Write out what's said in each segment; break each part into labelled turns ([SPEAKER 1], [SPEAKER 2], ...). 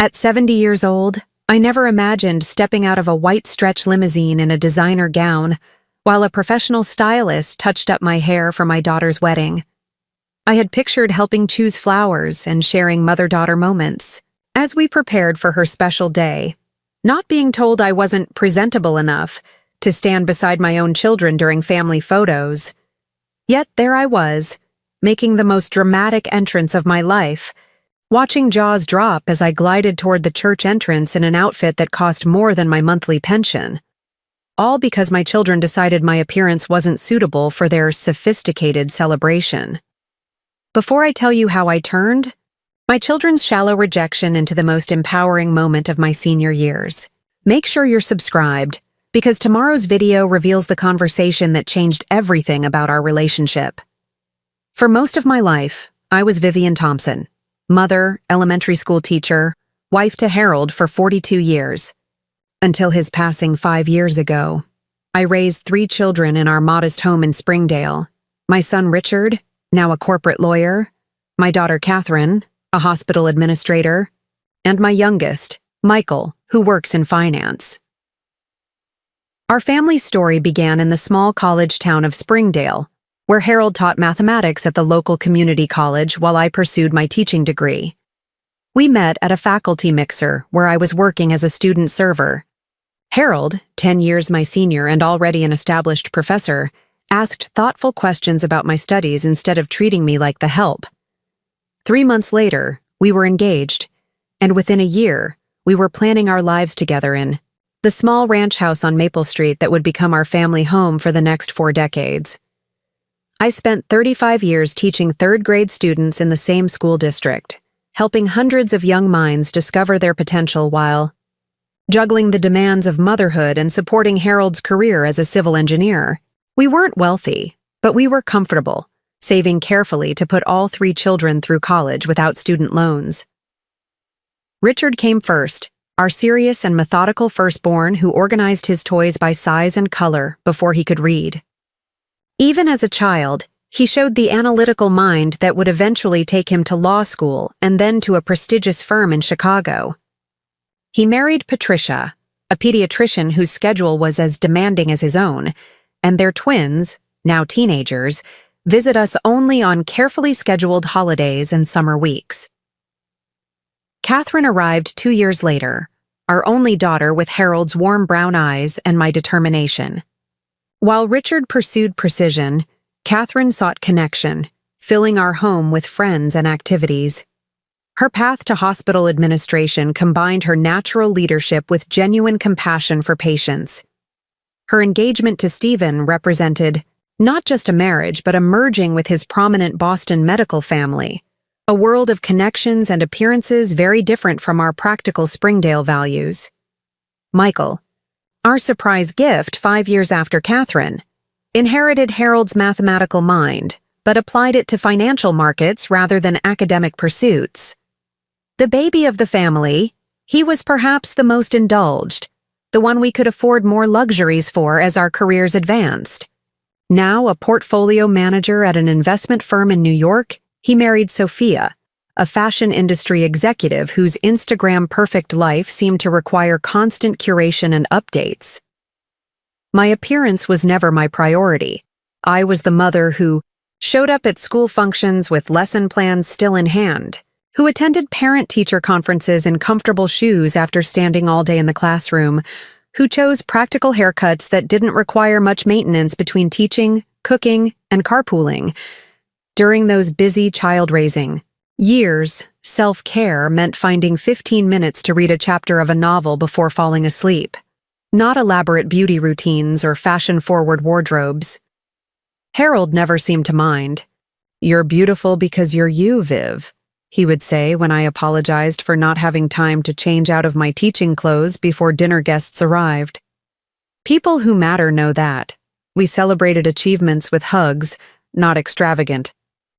[SPEAKER 1] At 70 years old, I never imagined stepping out of a white stretch limousine in a designer gown, while a professional stylist touched up my hair for my daughter's wedding. I had pictured helping choose flowers and sharing mother-daughter moments as we prepared for her special day, not being told I wasn't presentable enough to stand beside my own children during family photos. Yet there I was, making the most dramatic entrance of my life, watching jaws drop as I glided toward the church entrance in an outfit that cost more than my monthly pension. All because my children decided my appearance wasn't suitable for their sophisticated celebration. Before I tell you how I turned my children's shallow rejection into the most empowering moment of my senior years, make sure you're subscribed, because tomorrow's video reveals the conversation that changed everything about our relationship. For most of my life, I was Vivian Thompson, mother, elementary school teacher, wife to Harold for 42 years. Until his passing 5 years ago, I raised 3 children in our modest home in Springdale. My son Richard, now a corporate lawyer, my daughter Catherine, a hospital administrator, and my youngest, Michael, who works in finance. Our family story began in the small college town of Springdale, where Harold taught mathematics at the local community college while I pursued my teaching degree. We met at a faculty mixer where I was working as a student server. Harold, 10 years my senior and already an established professor, asked thoughtful questions about my studies instead of treating me like the help. 3 months later, we were engaged, and within a year, we were planning our lives together in the small ranch house on Maple Street that would become our family home for the next 4 decades. I spent 35 years teaching third-grade students in the same school district, helping hundreds of young minds discover their potential while juggling the demands of motherhood and supporting Harold's career as a civil engineer. We weren't wealthy, but we were comfortable, saving carefully to put all 3 children through college without student loans. Richard came first, our serious and methodical firstborn who organized his toys by size and color before he could read. Even as a child, he showed the analytical mind that would eventually take him to law school and then to a prestigious firm in Chicago. He married Patricia, a pediatrician whose schedule was as demanding as his own, and their twins, now teenagers, visit us only on carefully scheduled holidays and summer weeks. Catherine arrived 2 years later, our only daughter with Harold's warm brown eyes and my determination. While Richard pursued precision, Catherine sought connection, filling our home with friends and activities. Her path to hospital administration combined her natural leadership with genuine compassion for patients. Her engagement to Stephen represented not just a marriage, but a merging with his prominent Boston medical family, a world of connections and appearances very different from our practical Springdale values. Michael, our surprise gift 5 years after Catherine, inherited Harold's mathematical mind, but applied it to financial markets rather than academic pursuits. The baby of the family, he was perhaps the most indulged, the one we could afford more luxuries for as our careers advanced. Now a portfolio manager at an investment firm in New York, he married Sophia, a fashion industry executive whose Instagram-perfect life seemed to require constant curation and updates. My appearance was never my priority. I was the mother who showed up at school functions with lesson plans still in hand, who attended parent-teacher conferences in comfortable shoes after standing all day in the classroom, who chose practical haircuts that didn't require much maintenance between teaching, cooking, and carpooling. During those busy child-raising years, self-care meant finding 15 minutes to read a chapter of a novel before falling asleep, not elaborate beauty routines or fashion-forward wardrobes. Harold never seemed to mind. "You're beautiful because you're you, Viv," he would say when I apologized for not having time to change out of my teaching clothes before dinner guests arrived. People who matter know that. We celebrated achievements with hugs, not extravagant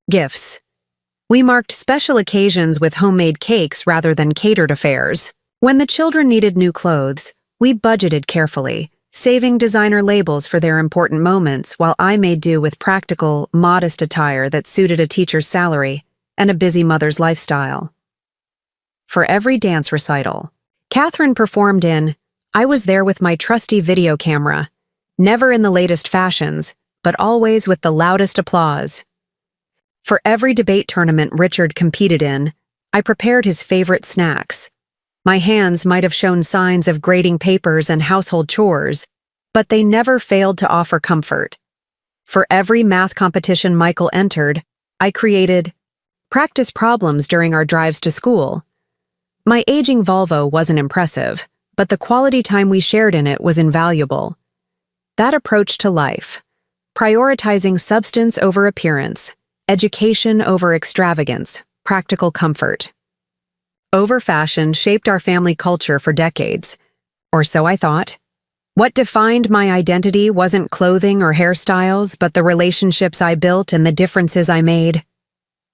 [SPEAKER 1] gifts. We marked special occasions with homemade cakes rather than catered affairs. When the children needed new clothes, we budgeted carefully, saving designer labels for their important moments while I made do with practical, modest attire that suited a teacher's salary and a busy mother's lifestyle. for every dance recital. Catherine performed in, I was there with my trusty video camera, never in the latest fashions, but always with the loudest applause. For every debate tournament Richard competed in, I prepared his favorite snacks. My hands might have shown signs of grading papers and household chores, but they never failed to offer comfort. For every math competition Michael entered, I created practice problems during our drives to school. My aging Volvo wasn't impressive, but the quality time we shared in it was invaluable. That approach to life, prioritizing substance over appearance, education over extravagance, practical comfort. Over-fashion shaped our family culture for decades, or so I thought. What defined my identity wasn't clothing or hairstyles, but the relationships I built and the differences I made.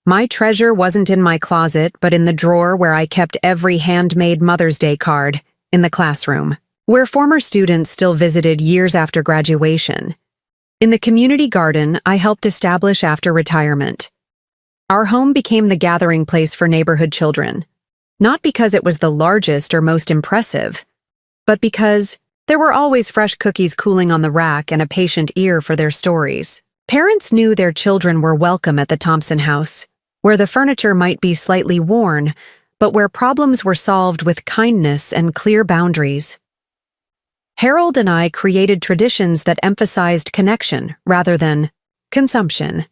[SPEAKER 1] My treasure wasn't in my closet, but in the drawer where I kept every handmade Mother's Day card, in the classroom, where former students still visited years after graduation. In the community garden I helped establish after retirement. Our home became the gathering place for neighborhood children, not because it was the largest or most impressive, but because there were always fresh cookies cooling on the rack and a patient ear for their stories. Parents knew their children were welcome at the Thompson house, where the furniture might be slightly worn, but where problems were solved with kindness and clear boundaries. Harold and I created traditions that emphasized connection rather than consumption.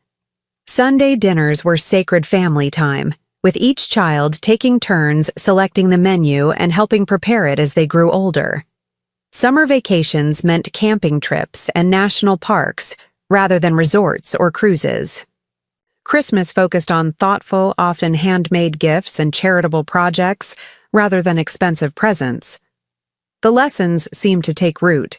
[SPEAKER 1] Sunday dinners were sacred family time, with each child taking turns selecting the menu and helping prepare it as they grew older. Summer vacations meant camping trips and national parks rather than resorts or cruises. Christmas focused on thoughtful, often handmade gifts and charitable projects rather than expensive presents. The lessons seemed to take root.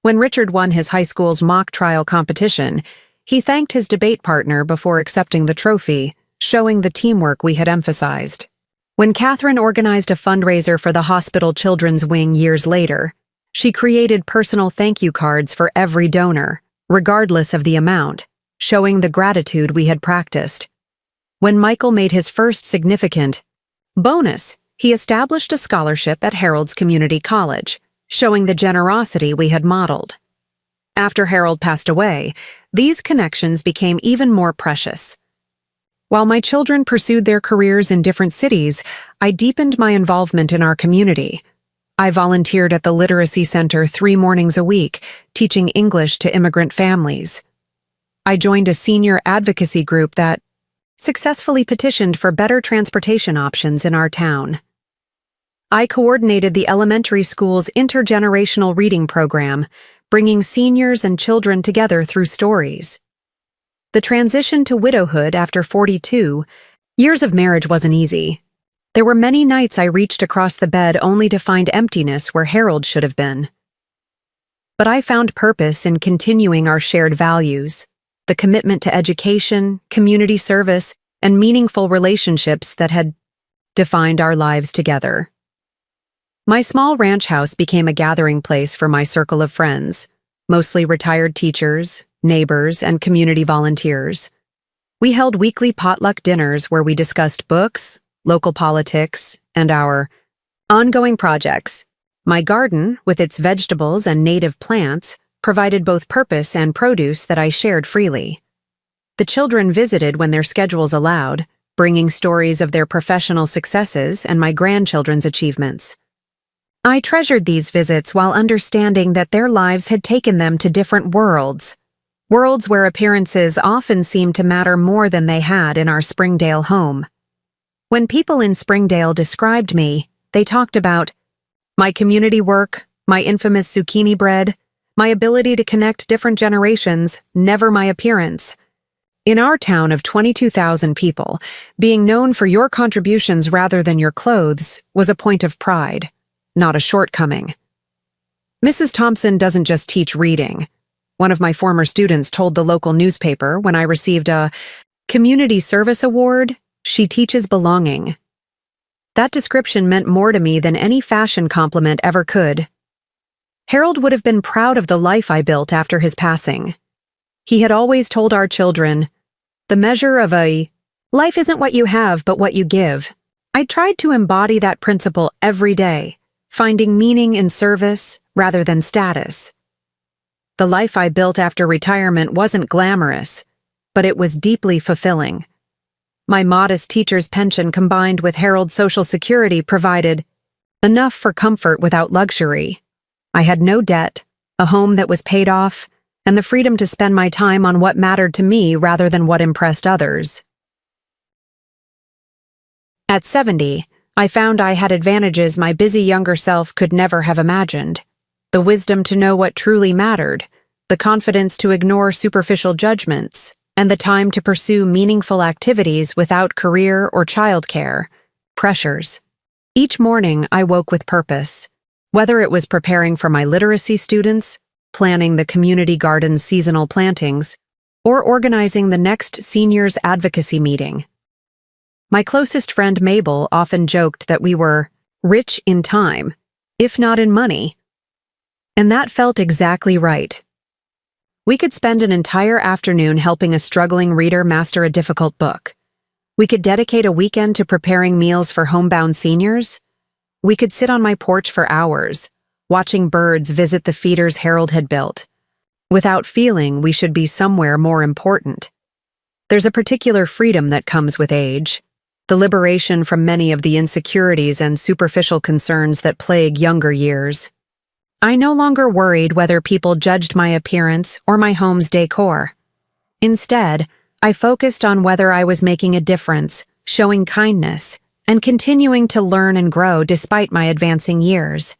[SPEAKER 1] When Richard won his high school's mock trial competition, he thanked his debate partner before accepting the trophy, showing the teamwork we had emphasized. When Catherine organized a fundraiser for the hospital children's wing years later, she created personal thank you cards for every donor, regardless of the amount, showing the gratitude we had practiced. When Michael made his first significant bonus, he established a scholarship at Harold's Community College, showing the generosity we had modeled. After Harold passed away, these connections became even more precious. While my children pursued their careers in different cities, I deepened my involvement in our community. I volunteered at the Literacy Center 3 mornings a week, teaching English to immigrant families. I joined a senior advocacy group that successfully petitioned for better transportation options in our town. I coordinated the elementary school's intergenerational reading program, bringing seniors and children together through stories. The transition to widowhood after 42 years of marriage wasn't easy. There were many nights I reached across the bed only to find emptiness where Harold should have been. But I found purpose in continuing our shared values, the commitment to education, community service, and meaningful relationships that had defined our lives together. My small ranch house became a gathering place for my circle of friends, mostly retired teachers, neighbors, and community volunteers. We held weekly potluck dinners where we discussed books, local politics, and our ongoing projects. My garden, with its vegetables and native plants, provided both purpose and produce that I shared freely. The children visited when their schedules allowed, bringing stories of their professional successes and my grandchildren's achievements. I treasured these visits while understanding that their lives had taken them to different worlds where appearances often seemed to matter more than they had in our Springdale home. When people in Springdale described me, they talked about my community work, my infamous zucchini bread, my ability to connect different generations, never my appearance. In our town of 22,000 people, being known for your contributions rather than your clothes was a point of pride, not a shortcoming. Mrs. Thompson doesn't just teach reading. One of my former students told the local newspaper when I received a Community Service Award, she teaches belonging. That description meant more to me than any fashion compliment ever could. Harold would have been proud of the life I built after his passing. He had always told our children, the measure of a life isn't what you have but what you give. I tried to embody that principle every day, finding meaning in service rather than status. The life I built after retirement wasn't glamorous, but it was deeply fulfilling. My modest teacher's pension combined with Harold's Social Security provided enough for comfort without luxury. I had no debt, a home that was paid off, and the freedom to spend my time on what mattered to me rather than what impressed others. At 70, I found I had advantages my busy younger self could never have imagined. The wisdom to know what truly mattered, the confidence to ignore superficial judgments, and the time to pursue meaningful activities without career or childcare pressures. Each morning I woke with purpose, whether it was preparing for my literacy students, planning the community garden's seasonal plantings, or organizing the next seniors advocacy meeting. My closest friend Mabel often joked that we were rich in time, if not in money. And that felt exactly right. We could spend an entire afternoon helping a struggling reader master a difficult book. We could dedicate a weekend to preparing meals for homebound seniors. We could sit on my porch for hours, watching birds visit the feeders Harold had built, without feeling we should be somewhere more important. There's a particular freedom that comes with age, the liberation from many of the insecurities and superficial concerns that plague younger years. I no longer worried whether people judged my appearance or my home's decor. Instead, I focused on whether I was making a difference, showing kindness, and continuing to learn and grow despite my advancing years.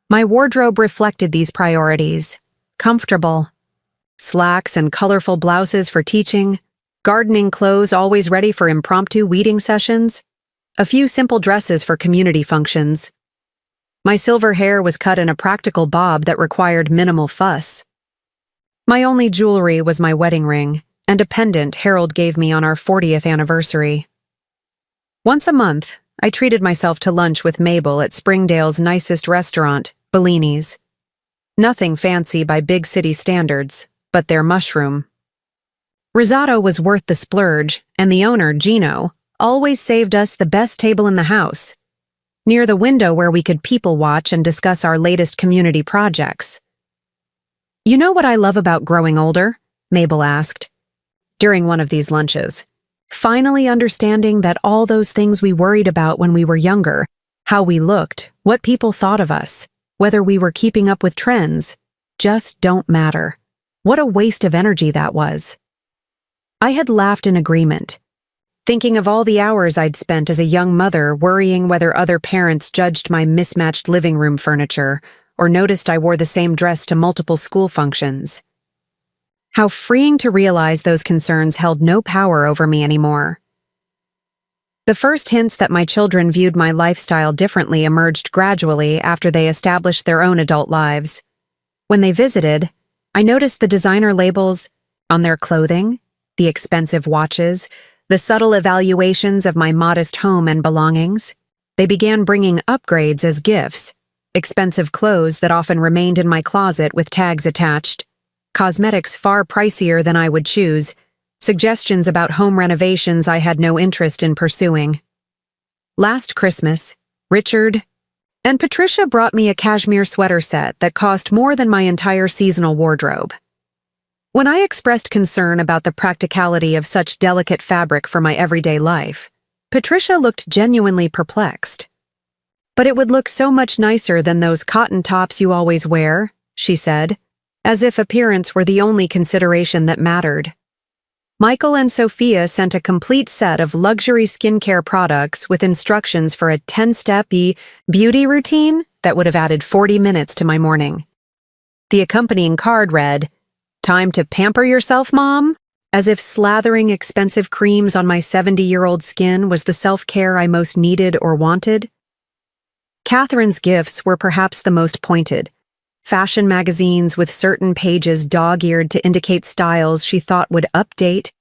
[SPEAKER 1] My wardrobe reflected these priorities: comfortable slacks and colorful blouses for teaching, gardening clothes always ready for impromptu weeding sessions, a few simple dresses for community functions. My silver hair was cut in a practical bob that required minimal fuss. My only jewelry was my wedding ring and a pendant Harold gave me on our 40th anniversary. Once a month, I treated myself to lunch with Mabel at Springdale's nicest restaurant, Bellini's. Nothing fancy by big city standards, but their mushroom. Risotto was worth the splurge, and the owner, Gino, always saved us the best table in the house, near the window where we could people watch and discuss our latest community projects. "You know what I love about growing older?" Mabel asked, during one of these lunches. Finally understanding that all those things we worried about when we were younger, how we looked, what people thought of us, whether we were keeping up with trends, just don't matter. What a waste of energy that was. I had laughed in agreement, thinking of all the hours I'd spent as a young mother worrying whether other parents judged my mismatched living room furniture or noticed I wore the same dress to multiple school functions. How freeing to realize those concerns held no power over me anymore. The first hints that my children viewed my lifestyle differently emerged gradually after they established their own adult lives. When they visited, I noticed the designer labels on their clothing, the expensive watches, the subtle evaluations of my modest home and belongings. They began bringing upgrades as gifts, expensive clothes that often remained in my closet with tags attached, cosmetics far pricier than I would choose, suggestions about home renovations I had no interest in pursuing. Last Christmas, Richard and Patricia brought me a cashmere sweater set that cost more than my entire seasonal wardrobe. When I expressed concern about the practicality of such delicate fabric for my everyday life, Patricia looked genuinely perplexed. "But it would look so much nicer than those cotton tops you always wear," she said, as if appearance were the only consideration that mattered. Michael and Sophia sent a complete set of luxury skincare products with instructions for a 10-step beauty routine that would have added 40 minutes to my morning. The accompanying card read, "Time to pamper yourself, Mom?" as if slathering expensive creams on my 70-year-old skin was the self-care I most needed or wanted. Catherine's gifts were perhaps the most pointed. Fashion magazines with certain pages dog-eared to indicate styles she thought would update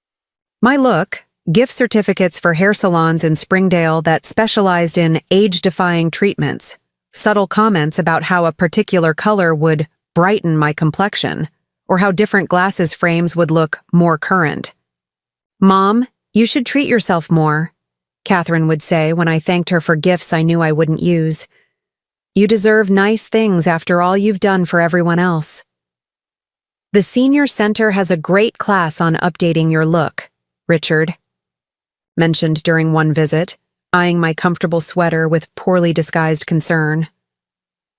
[SPEAKER 1] my look, gift certificates for hair salons in Springdale that specialized in age-defying treatments, subtle comments about how a particular color would brighten my complexion, or how different glasses frames would look more current. "Mom, you should treat yourself more. Catherine would say when I thanked her for gifts I knew I wouldn't use. You deserve nice things after all you've done for everyone else. The senior center has a great class on updating your look, Richard mentioned during one visit, eyeing my comfortable sweater with poorly disguised concern.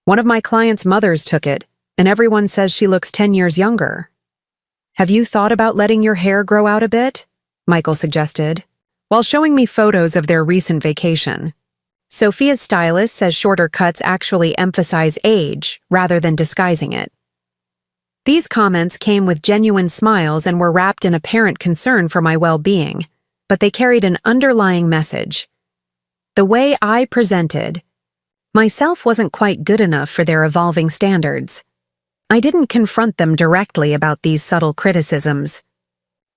[SPEAKER 1] One of my clients' mothers took it, and everyone says she looks 10 years younger. Have you thought about letting your hair grow out a bit? Michael suggested, while showing me photos of their recent vacation. Sophia's stylist says shorter cuts actually emphasize age rather than disguising it. These comments came with genuine smiles and were wrapped in apparent concern for my well-being, but they carried an underlying message. The way I presented myself wasn't quite good enough for their evolving standards. I didn't confront them directly about these subtle criticisms.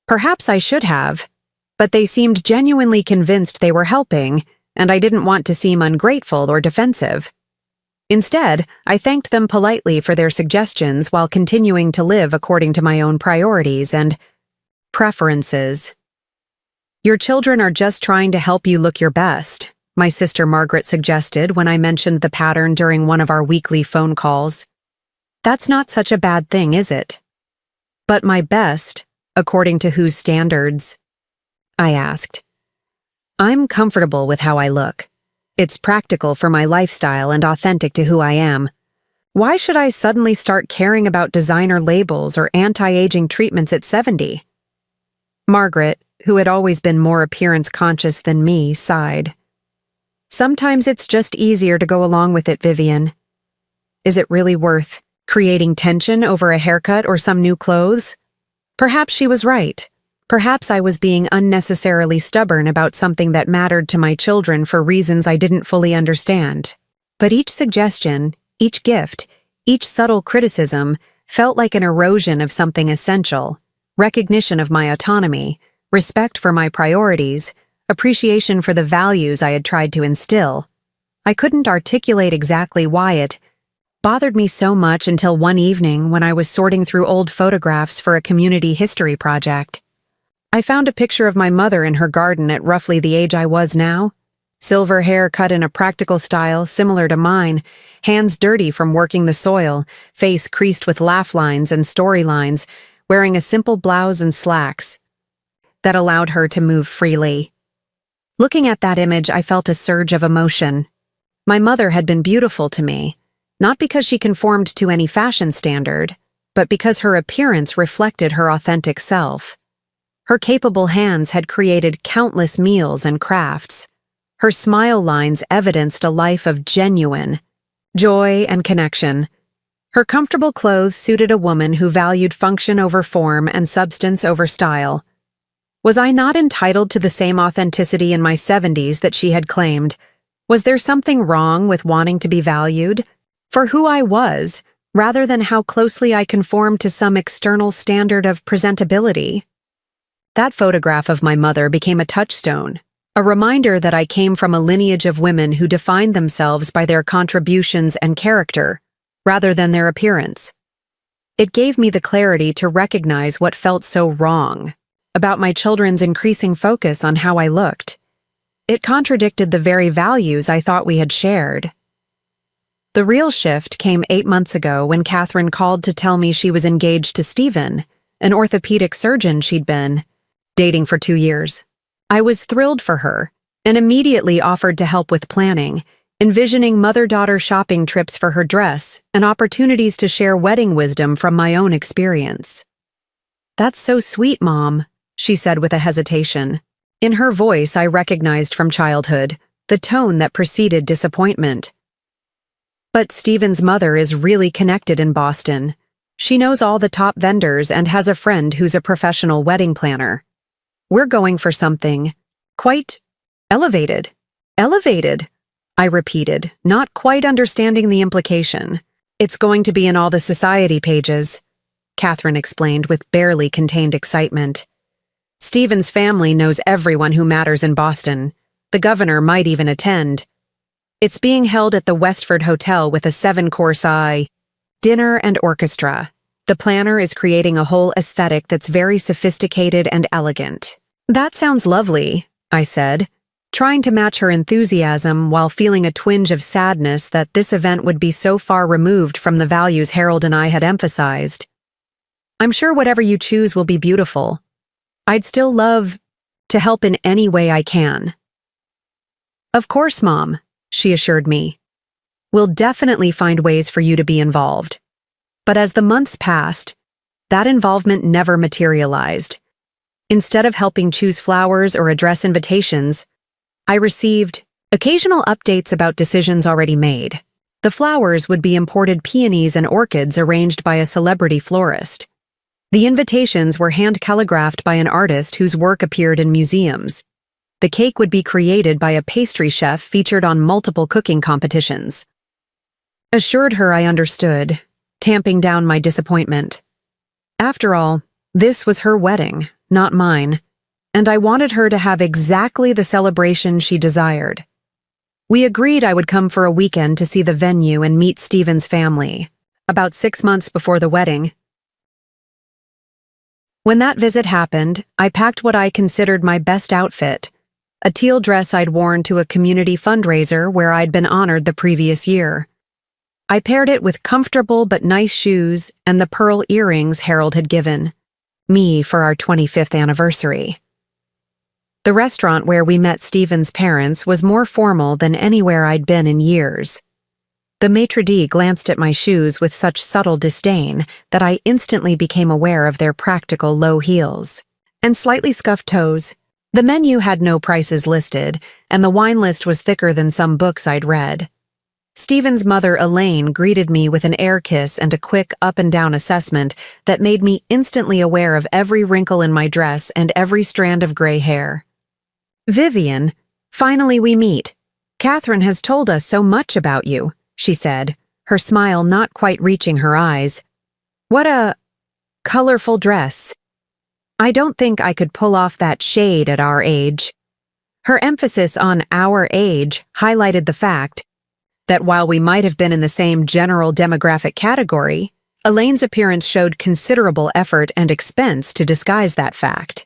[SPEAKER 1] Perhaps I should have, but they seemed genuinely convinced they were helping, and I didn't want to seem ungrateful or defensive. Instead, I thanked them politely for their suggestions while continuing to live according to my own priorities and preferences. Your children are just trying to help you look your best, my sister Margaret suggested when I mentioned the pattern during one of our weekly phone calls. That's not such a bad thing, is it? But my best, according to whose standards? I asked. I'm comfortable with how I look. It's practical for my lifestyle and authentic to who I am. Why should I suddenly start caring about designer labels or anti-aging treatments at 70? Margaret, who had always been more appearance-conscious than me, sighed. Sometimes it's just easier to go along with it, Vivian. Is it really worth creating tension over a haircut or some new clothes? Perhaps she was right. Perhaps I was being unnecessarily stubborn about something that mattered to my children for reasons I didn't fully understand. But each suggestion, each gift, each subtle criticism felt like an erosion of something essential: recognition of my autonomy, respect for my priorities, appreciation for the values I had tried to instill. I couldn't articulate exactly why it bothered me so much until one evening when I was sorting through old photographs for a community history project. I found a picture of my mother in her garden at roughly the age I was now. Silver hair cut in a practical style similar to mine, hands dirty from working the soil, face creased with laugh lines and story lines, wearing a simple blouse and slacks that allowed her to move freely. Looking at that image, I felt a surge of emotion. My mother had been beautiful to me, not because she conformed to any fashion standard, but because her appearance reflected her authentic self. Her capable hands had created countless meals and crafts. Her smile lines evidenced a life of genuine joy and connection. Her comfortable clothes suited a woman who valued function over form and substance over style. Was I not entitled to the same authenticity in my 70s that she had claimed? Was there something wrong with wanting to be valued for who I was, rather than how closely I conformed to some external standard of presentability? That photograph of my mother became a touchstone, a reminder that I came from a lineage of women who defined themselves by their contributions and character, rather than their appearance. It gave me the clarity to recognize what felt so wrong about my children's increasing focus on how I looked. It contradicted the very values I thought we had shared. The real shift came 8 months ago when Catherine called to tell me she was engaged to Stephen, an orthopedic surgeon she'd been dating for 2 years. I was thrilled for her and immediately offered to help with planning, envisioning mother-daughter shopping trips for her dress and opportunities to share wedding wisdom from my own experience. "That's so sweet, Mom," she said with a hesitation. In her voice I recognized from childhood the tone that preceded disappointment. "But Stephen's mother is really connected in Boston. She knows all the top vendors and has a friend who's a professional wedding planner. We're going for something quite elevated." "Elevated," I repeated, not quite understanding the implication. "It's going to be in all the society pages," Catherine explained with barely contained excitement. "Stephen's family knows everyone who matters in Boston. The governor might even attend. It's being held at the Westford Hotel with a 7-course dinner and orchestra. The planner is creating a whole aesthetic that's very sophisticated and elegant." "That sounds lovely," I said, trying to match her enthusiasm while feeling a twinge of sadness that this event would be so far removed from the values Harold and I had emphasized. I'm sure whatever you choose will be beautiful. I'd still love to help in any way I can. Of course, Mom, she assured me. We'll definitely find ways for you to be involved. But as the months passed, that involvement never materialized. Instead of helping choose flowers or address invitations, I received occasional updates about decisions already made. The flowers would be imported peonies and orchids arranged by a celebrity florist. The invitations were hand-calligraphed by an artist whose work appeared in museums. The cake would be created by a pastry chef featured on multiple cooking competitions. Assured her I understood, tamping down my disappointment. After all, this was her wedding, not mine, and I wanted her to have exactly the celebration she desired. We agreed I would come for a weekend to see the venue and meet Stephen's family, about 6 months before the wedding. When that visit happened, I packed what I considered my best outfit, a teal dress I'd worn to a community fundraiser where I'd been honored the previous year. I paired it with comfortable but nice shoes and the pearl earrings Harold had given me for our 25th anniversary. The restaurant where we met Stephen's parents was more formal than anywhere I'd been in years. The maitre d' glanced at my shoes with such subtle disdain that I instantly became aware of their practical low heels and slightly scuffed toes. The menu had no prices listed, and the wine list was thicker than some books I'd read. Stephen's mother, Elaine, greeted me with an air kiss and a quick up-and-down assessment that made me instantly aware of every wrinkle in my dress and every strand of gray hair. "Vivian, finally we meet. Catherine has told us so much about you," she said, her smile not quite reaching her eyes. "What a colorful dress. I don't think I could pull off that shade at our age." Her emphasis on our age highlighted the fact that while we might have been in the same general demographic category, Elaine's appearance showed considerable effort and expense to disguise that fact.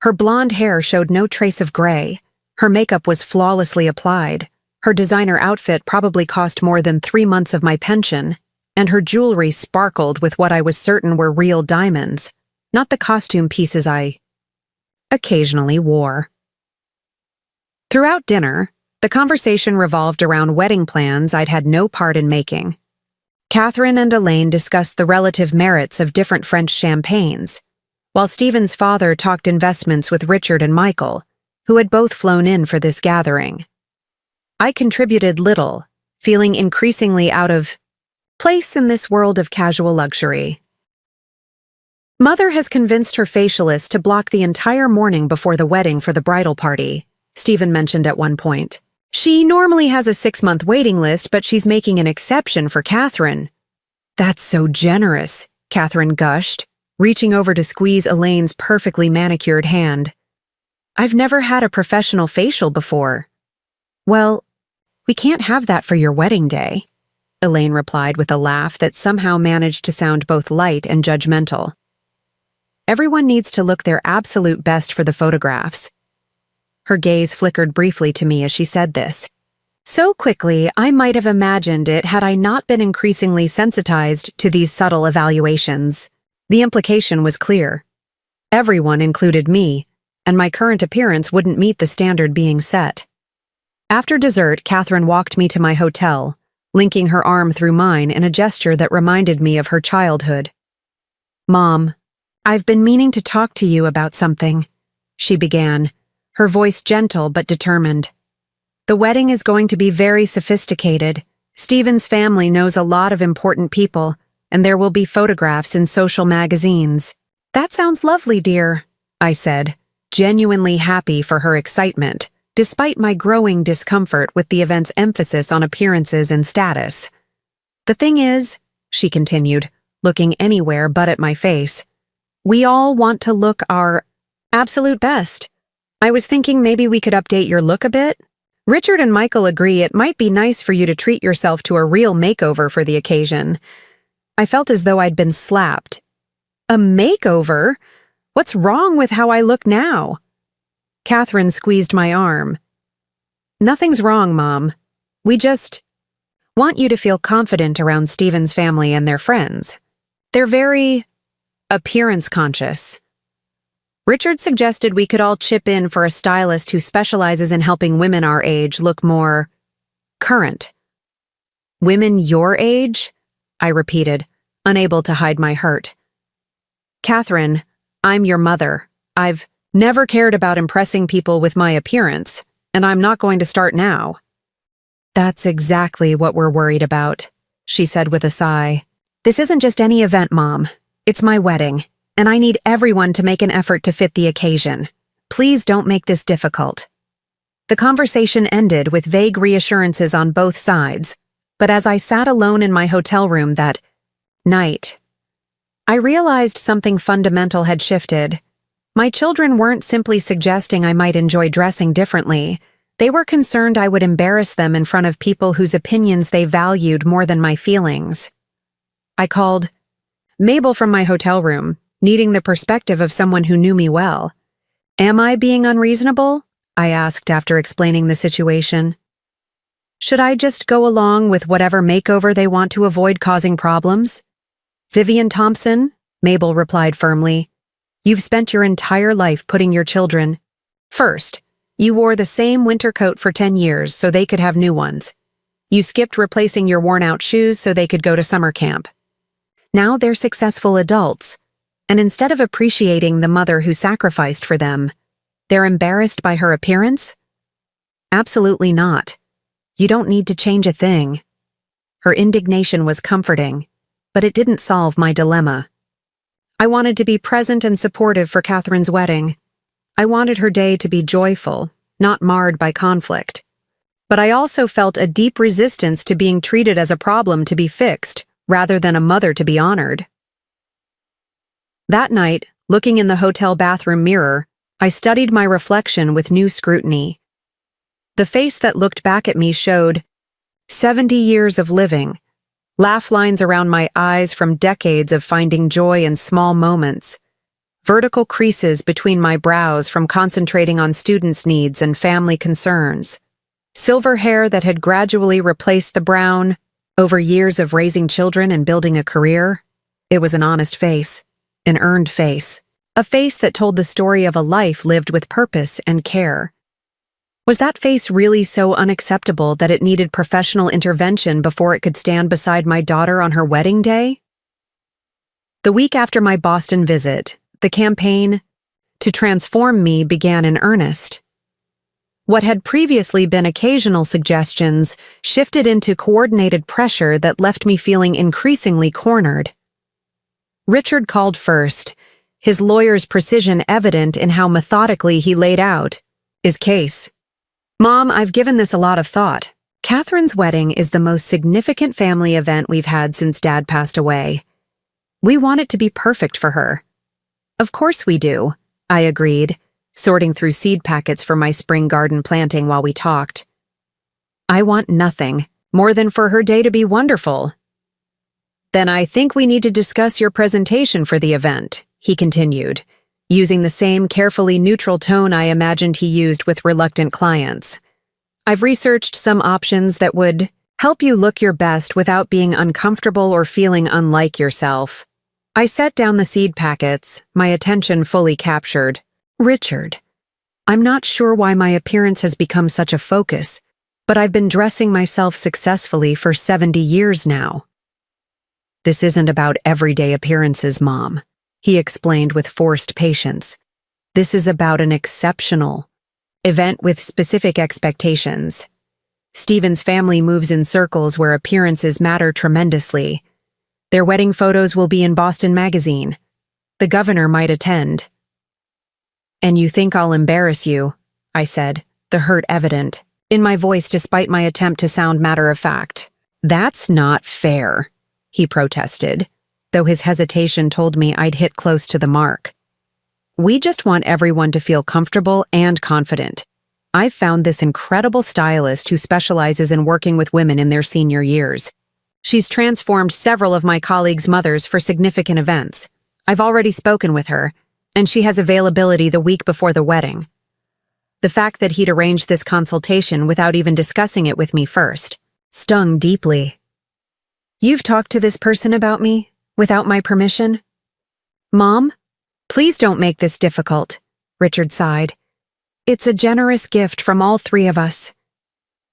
[SPEAKER 1] Her blonde hair showed no trace of gray, her makeup was flawlessly applied, her designer outfit probably cost more than 3 months of my pension, and her jewelry sparkled with what I was certain were real diamonds, not the costume pieces I occasionally wore. Throughout dinner, the conversation revolved around wedding plans I'd had no part in making. Catherine and Elaine discussed the relative merits of different French champagnes, while Stephen's father talked investments with Richard and Michael, who had both flown in for this gathering. I contributed little, feeling increasingly out of place in this world of casual luxury. "Mother has convinced her facialist to block the entire morning before the wedding for the bridal party," Stephen mentioned at one point. "She normally has a 6-month waiting list, but she's making an exception for Catherine." "That's so generous," Catherine gushed, reaching over to squeeze Elaine's perfectly manicured hand. "I've never had a professional facial before." "Well, we can't have that for your wedding day," Elaine replied with a laugh that somehow managed to sound both light and judgmental. "Everyone needs to look their absolute best for the photographs." Her gaze flickered briefly to me as she said this. So quickly, I might have imagined it had I not been increasingly sensitized to these subtle evaluations. The implication was clear. Everyone included me, and my current appearance wouldn't meet the standard being set. After dessert, Catherine walked me to my hotel, linking her arm through mine in a gesture that reminded me of her childhood. "Mom, I've been meaning to talk to you about something," she began, her voice gentle but determined. "The wedding is going to be very sophisticated. Stephen's family knows a lot of important people, and there will be photographs in social magazines." "That sounds lovely, dear," I said, genuinely happy for her excitement, despite my growing discomfort with the event's emphasis on appearances and status. "The thing is," she continued, looking anywhere but at my face, "we all want to look our absolute best. I was thinking maybe we could update your look a bit. Richard and Michael agree it might be nice for you to treat yourself to a real makeover for the occasion." I felt as though I'd been slapped. "A makeover? What's wrong with how I look now?" Catherine squeezed my arm, Nothing's wrong, Mom. We just want you to feel confident around Steven's family and their friends. They're very appearance conscious. Richard suggested we could all chip in for a stylist who specializes in helping women our age look more current. Women your age? I repeated, unable to hide my hurt. Catherine, I'm your mother. I've never cared about impressing people with my appearance, and I'm not going to start now. That's exactly what we're worried about, she said with a sigh. This isn't just any event, Mom. It's my wedding, and I need everyone to make an effort to fit the occasion. Please don't make this difficult. The conversation ended with vague reassurances on both sides, but as I sat alone in my hotel room that night, I realized something fundamental had shifted. My children weren't simply suggesting I might enjoy dressing differently. They were concerned I would embarrass them in front of people whose opinions they valued more than my feelings. I called Mabel from my hotel room, needing the perspective of someone who knew me well. Am I being unreasonable? I asked after explaining the situation. Should I just go along with whatever makeover they want to avoid causing problems? Vivian Thompson, Mabel replied firmly. You've spent your entire life putting your children first. You wore the same winter coat for 10 years so they could have new ones. You skipped replacing your worn-out shoes so they could go to summer camp. Now they're successful adults, and instead of appreciating the mother who sacrificed for them, they're embarrassed by her appearance? Absolutely not. You don't need to change a thing. Her indignation was comforting, but it didn't solve my dilemma. I wanted to be present and supportive for Catherine's wedding. I wanted her day to be joyful, not marred by conflict. But I also felt a deep resistance to being treated as a problem to be fixed, rather than a mother to be honored. That night, looking in the hotel bathroom mirror, I studied my reflection with new scrutiny. The face that looked back at me showed 70 years of living, laugh lines around my eyes from decades of finding joy in small moments, vertical creases between my brows from concentrating on students' needs and family concerns, silver hair that had gradually replaced the brown over years of raising children and building a career. It was an honest face, an earned face, a face that told the story of a life lived with purpose and care. Was that face really so unacceptable that it needed professional intervention before it could stand beside my daughter on her wedding day? The week after my Boston visit, the campaign to transform me began in earnest. What had previously been occasional suggestions shifted into coordinated pressure that left me feeling increasingly cornered. Richard called first, his lawyer's precision evident in how methodically he laid out his case. Mom, I've given this a lot of thought. Catherine's wedding is the most significant family event we've had since Dad passed away. We want it to be perfect for her. Of course we do, I agreed, sorting through seed packets for my spring garden planting while we talked. I want nothing more than for her day to be wonderful. Then I think we need to discuss your presentation for the event, he continued, using the same carefully neutral tone I imagined he used with reluctant clients. I've researched some options that would help you look your best without being uncomfortable or feeling unlike yourself. I set down the seed packets, my attention fully captured. Richard, I'm not sure why my appearance has become such a focus, but I've been dressing myself successfully for 70 years now. This isn't about everyday appearances, Mom, he explained with forced patience. This is about an exceptional event with specific expectations. Steven's family moves in circles where appearances matter tremendously. Their wedding photos will be in Boston Magazine. The governor might attend. And you think I'll embarrass you, I said, the hurt evident in my voice despite my attempt to sound matter-of-fact. That's not fair, he protested, though his hesitation told me I'd hit close to the mark. We just want everyone to feel comfortable and confident. I've found this incredible stylist who specializes in working with women in their senior years. She's transformed several of my colleagues' mothers for significant events. I've already spoken with her, and she has availability the week before the wedding. The fact that he'd arranged this consultation without even discussing it with me first stung deeply. "You've talked to this person about me, without my permission?" "Mom, please don't make this difficult," Richard sighed. "It's a generous gift from all three of us.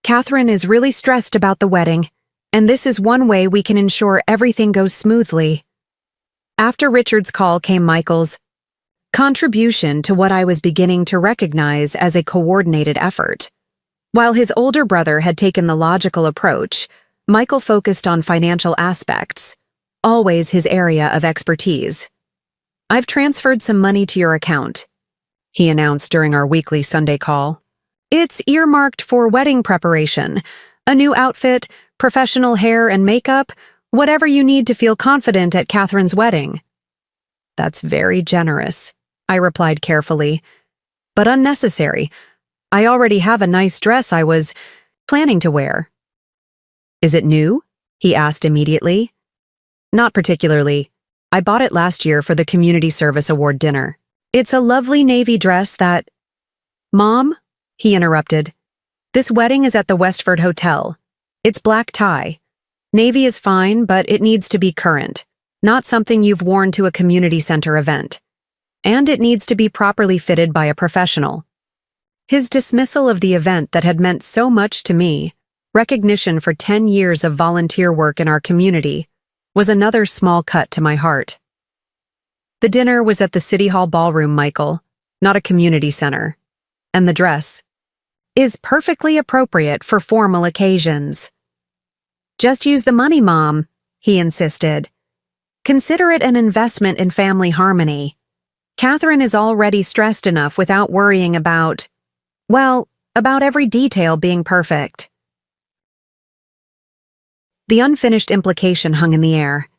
[SPEAKER 1] Catherine is really stressed about the wedding, and this is one way we can ensure everything goes smoothly." After Richard's call came Michael's contribution to what I was beginning to recognize as a coordinated effort. While his older brother had taken the logical approach, Michael focused on financial aspects, always his area of expertise. "I've transferred some money to your account," he announced during our weekly Sunday call. "It's earmarked for wedding preparation, a new outfit, professional hair and makeup, whatever you need to feel confident at Catherine's wedding." "That's very generous," I replied carefully, "but unnecessary. I already have a nice dress I was planning to wear." "Is it new?" he asked immediately. "Not particularly. I bought it last year for the Community Service Award dinner. It's a lovely navy dress that—" "Mom," he interrupted, "this wedding is at the Westford Hotel. It's black tie. Navy is fine, but it needs to be current, not something you've worn to a community center event. And it needs to be properly fitted by a professional." His dismissal of the event that had meant so much to me, recognition for 10 years of volunteer work in our community, was another small cut to my heart. The dinner was at the City Hall ballroom, Michael, not a community center. And the dress is perfectly appropriate for formal occasions. "Just use the money, Mom," he insisted. "Consider it an investment in family harmony. Catherine is already stressed enough without worrying about every detail being perfect." The unfinished implication hung in the air.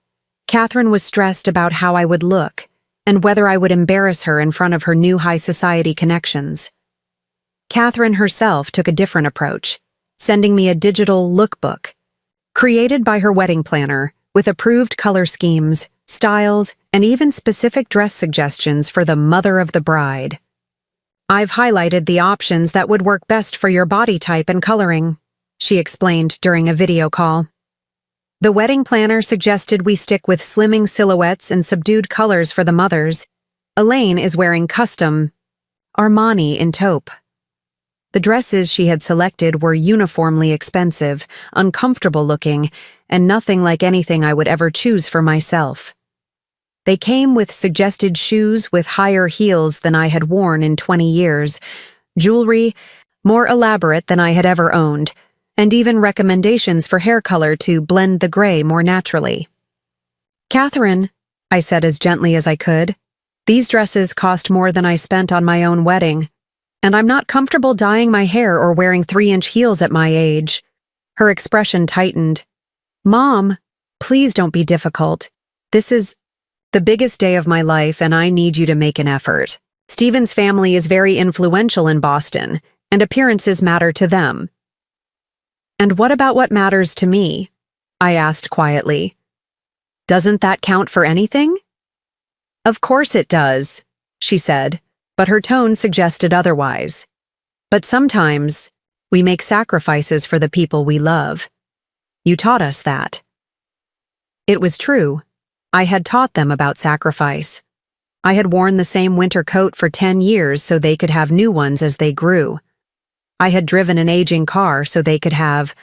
[SPEAKER 1] Catherine was stressed about how I would look and whether I would embarrass her in front of her new high society connections. Catherine herself took a different approach, sending me a digital lookbook, created by her wedding planner, with approved color schemes, styles, and even specific dress suggestions for the mother of the bride. "I've highlighted the options that would work best for your body type and coloring," she explained during a video call. The wedding planner suggested we stick with slimming silhouettes and subdued colors for the mothers. Elaine is wearing custom Armani in taupe. The dresses she had selected were uniformly expensive, uncomfortable looking, and nothing like anything I would ever choose for myself. They came with suggested shoes with higher heels than I had worn in 20 years, jewelry more elaborate than I had ever owned, and even recommendations for hair color to blend the gray more naturally. "Catherine," I said as gently as I could, "these dresses cost more than I spent on my own wedding, and I'm not comfortable dyeing my hair or wearing 3-inch heels at my age." Her expression tightened. "Mom, please don't be difficult. This is the biggest day of my life, and I need you to make an effort. Stephen's family is very influential in Boston, and appearances matter to them." "And what about what matters to me?" I asked quietly. "Doesn't that count for anything?" "Of course it does," she said, but her tone suggested otherwise. "But sometimes we make sacrifices for the people we love. You taught us that." It was true. I had taught them about sacrifice. I had worn the same winter coat for 10 years so they could have new ones as they grew. I had driven an aging car so they could have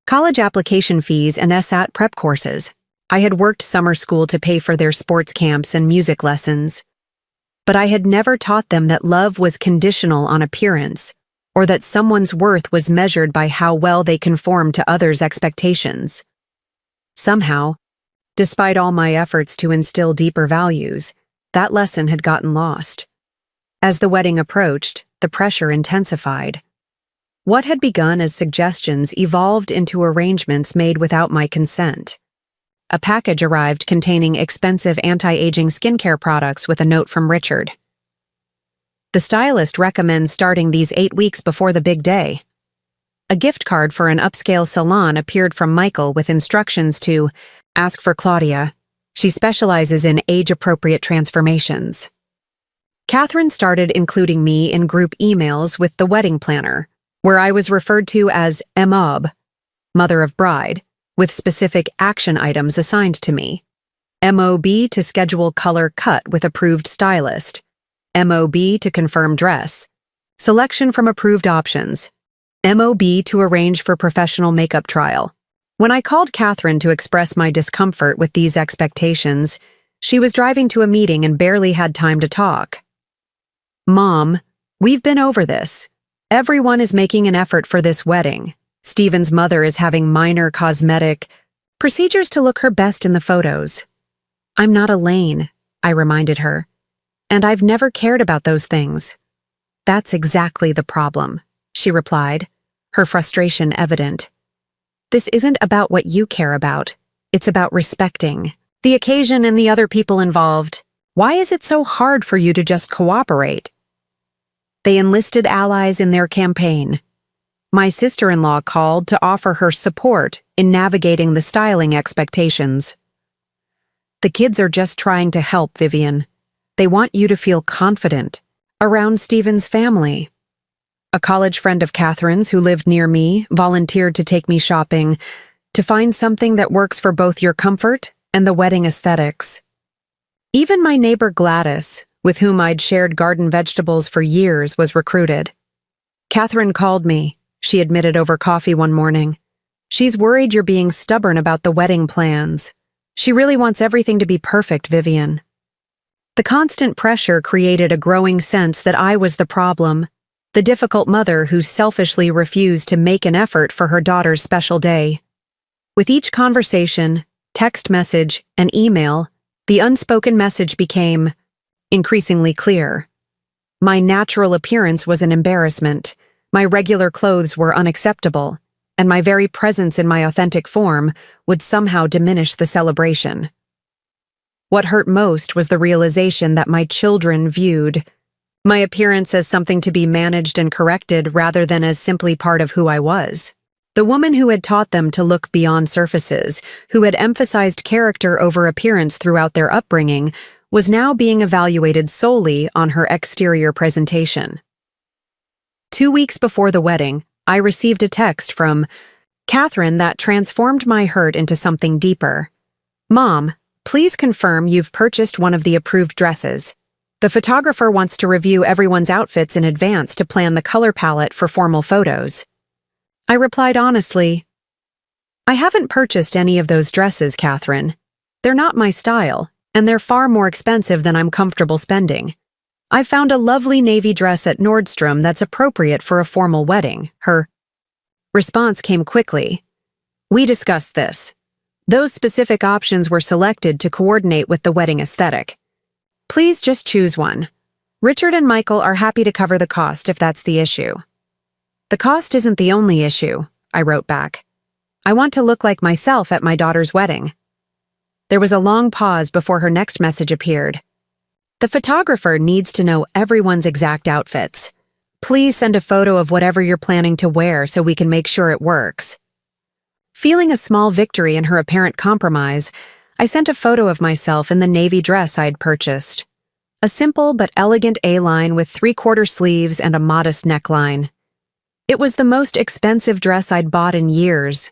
[SPEAKER 1] college application fees and SAT prep courses. I had worked summer school to pay for their sports camps and music lessons. But I had never taught them that love was conditional on appearance, or that someone's worth was measured by how well they conformed to others' expectations. Somehow, despite all my efforts to instill deeper values, that lesson had gotten lost. As the wedding approached, the pressure intensified. What had begun as suggestions evolved into arrangements made without my consent. A package arrived containing expensive anti-aging skincare products with a note from Richard. "The stylist recommends starting these 8 weeks before the big day." A gift card for an upscale salon appeared from Michael with instructions to ask for Claudia. She specializes in age-appropriate transformations. Catherine started including me in group emails with the wedding planner, where I was referred to as MOB, Mother of Bride, with specific action items assigned to me. MOB to schedule color cut with approved stylist. MOB to confirm dress. Selection from approved options. MOB to arrange for professional makeup trial. When I called Catherine to express my discomfort with these expectations, she was driving to a meeting and barely had time to talk. "Mom, we've been over this. Everyone is making an effort for this wedding. Stephen's mother is having minor cosmetic procedures to look her best in the photos." "I'm not Elaine," I reminded her, "and I've never cared about those things." "That's exactly the problem," she replied, her frustration evident. "This isn't about what you care about. It's about respecting the occasion and the other people involved. Why is it so hard for you to just cooperate?" They enlisted allies in their campaign. My sister-in-law called to offer her support in navigating the styling expectations. "The kids are just trying to help, Vivian. They want you to feel confident around Stephen's family." A college friend of Catherine's who lived near me volunteered to take me shopping to find something that works for both your comfort and the wedding aesthetics. Even my neighbor Gladys, with whom I'd shared garden vegetables for years, was recruited. "Catherine called me," she admitted over coffee one morning. "She's worried you're being stubborn about the wedding plans. She really wants everything to be perfect, Vivian." The constant pressure created a growing sense that I was the problem, the difficult mother who selfishly refused to make an effort for her daughter's special day. With each conversation, text message, and email, the unspoken message became increasingly clear. My natural appearance was an embarrassment, my regular clothes were unacceptable, and my very presence in my authentic form would somehow diminish the celebration. What hurt most was the realization that my children viewed my appearance as something to be managed and corrected rather than as simply part of who I was. The woman who had taught them to look beyond surfaces, who had emphasized character over appearance throughout their upbringing, was now being evaluated solely on her exterior presentation. 2 weeks before the wedding, I received a text from Catherine that transformed my hurt into something deeper. "Mom, please confirm you've purchased one of the approved dresses. The photographer wants to review everyone's outfits in advance to plan the color palette for formal photos." I replied honestly, "I haven't purchased any of those dresses, Catherine. They're not my style, and they're far more expensive than I'm comfortable spending. I found a lovely navy dress at Nordstrom that's appropriate for a formal wedding." Her response came quickly. "We discussed this. Those specific options were selected to coordinate with the wedding aesthetic. Please just choose one. Richard and Michael are happy to cover the cost if that's the issue." "The cost isn't the only issue," I wrote back. "I want to look like myself at my daughter's wedding." There was a long pause before her next message appeared. "The photographer needs to know everyone's exact outfits. Please send a photo of whatever you're planning to wear so we can make sure it works." Feeling a small victory in her apparent compromise, I sent a photo of myself in the navy dress I'd purchased. A simple but elegant A-line with 3/4 sleeves and a modest neckline. It was the most expensive dress I'd bought in years,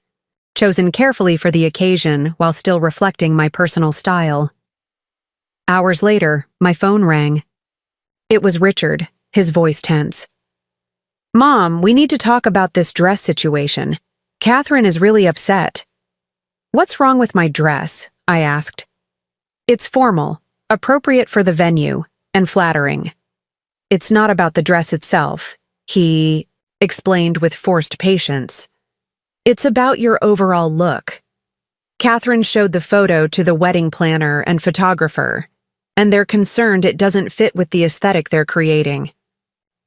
[SPEAKER 1] chosen carefully for the occasion while still reflecting my personal style. Hours later, my phone rang. It was Richard, his voice tense. "Mom, we need to talk about this dress situation. Catherine is really upset." "What's wrong with my dress?" I asked. "It's formal, appropriate for the venue, and flattering." "It's not about the dress itself," he explained with forced patience. "It's about your overall look." Catherine showed the photo to the wedding planner and photographer, and they're concerned it doesn't fit with the aesthetic they're creating.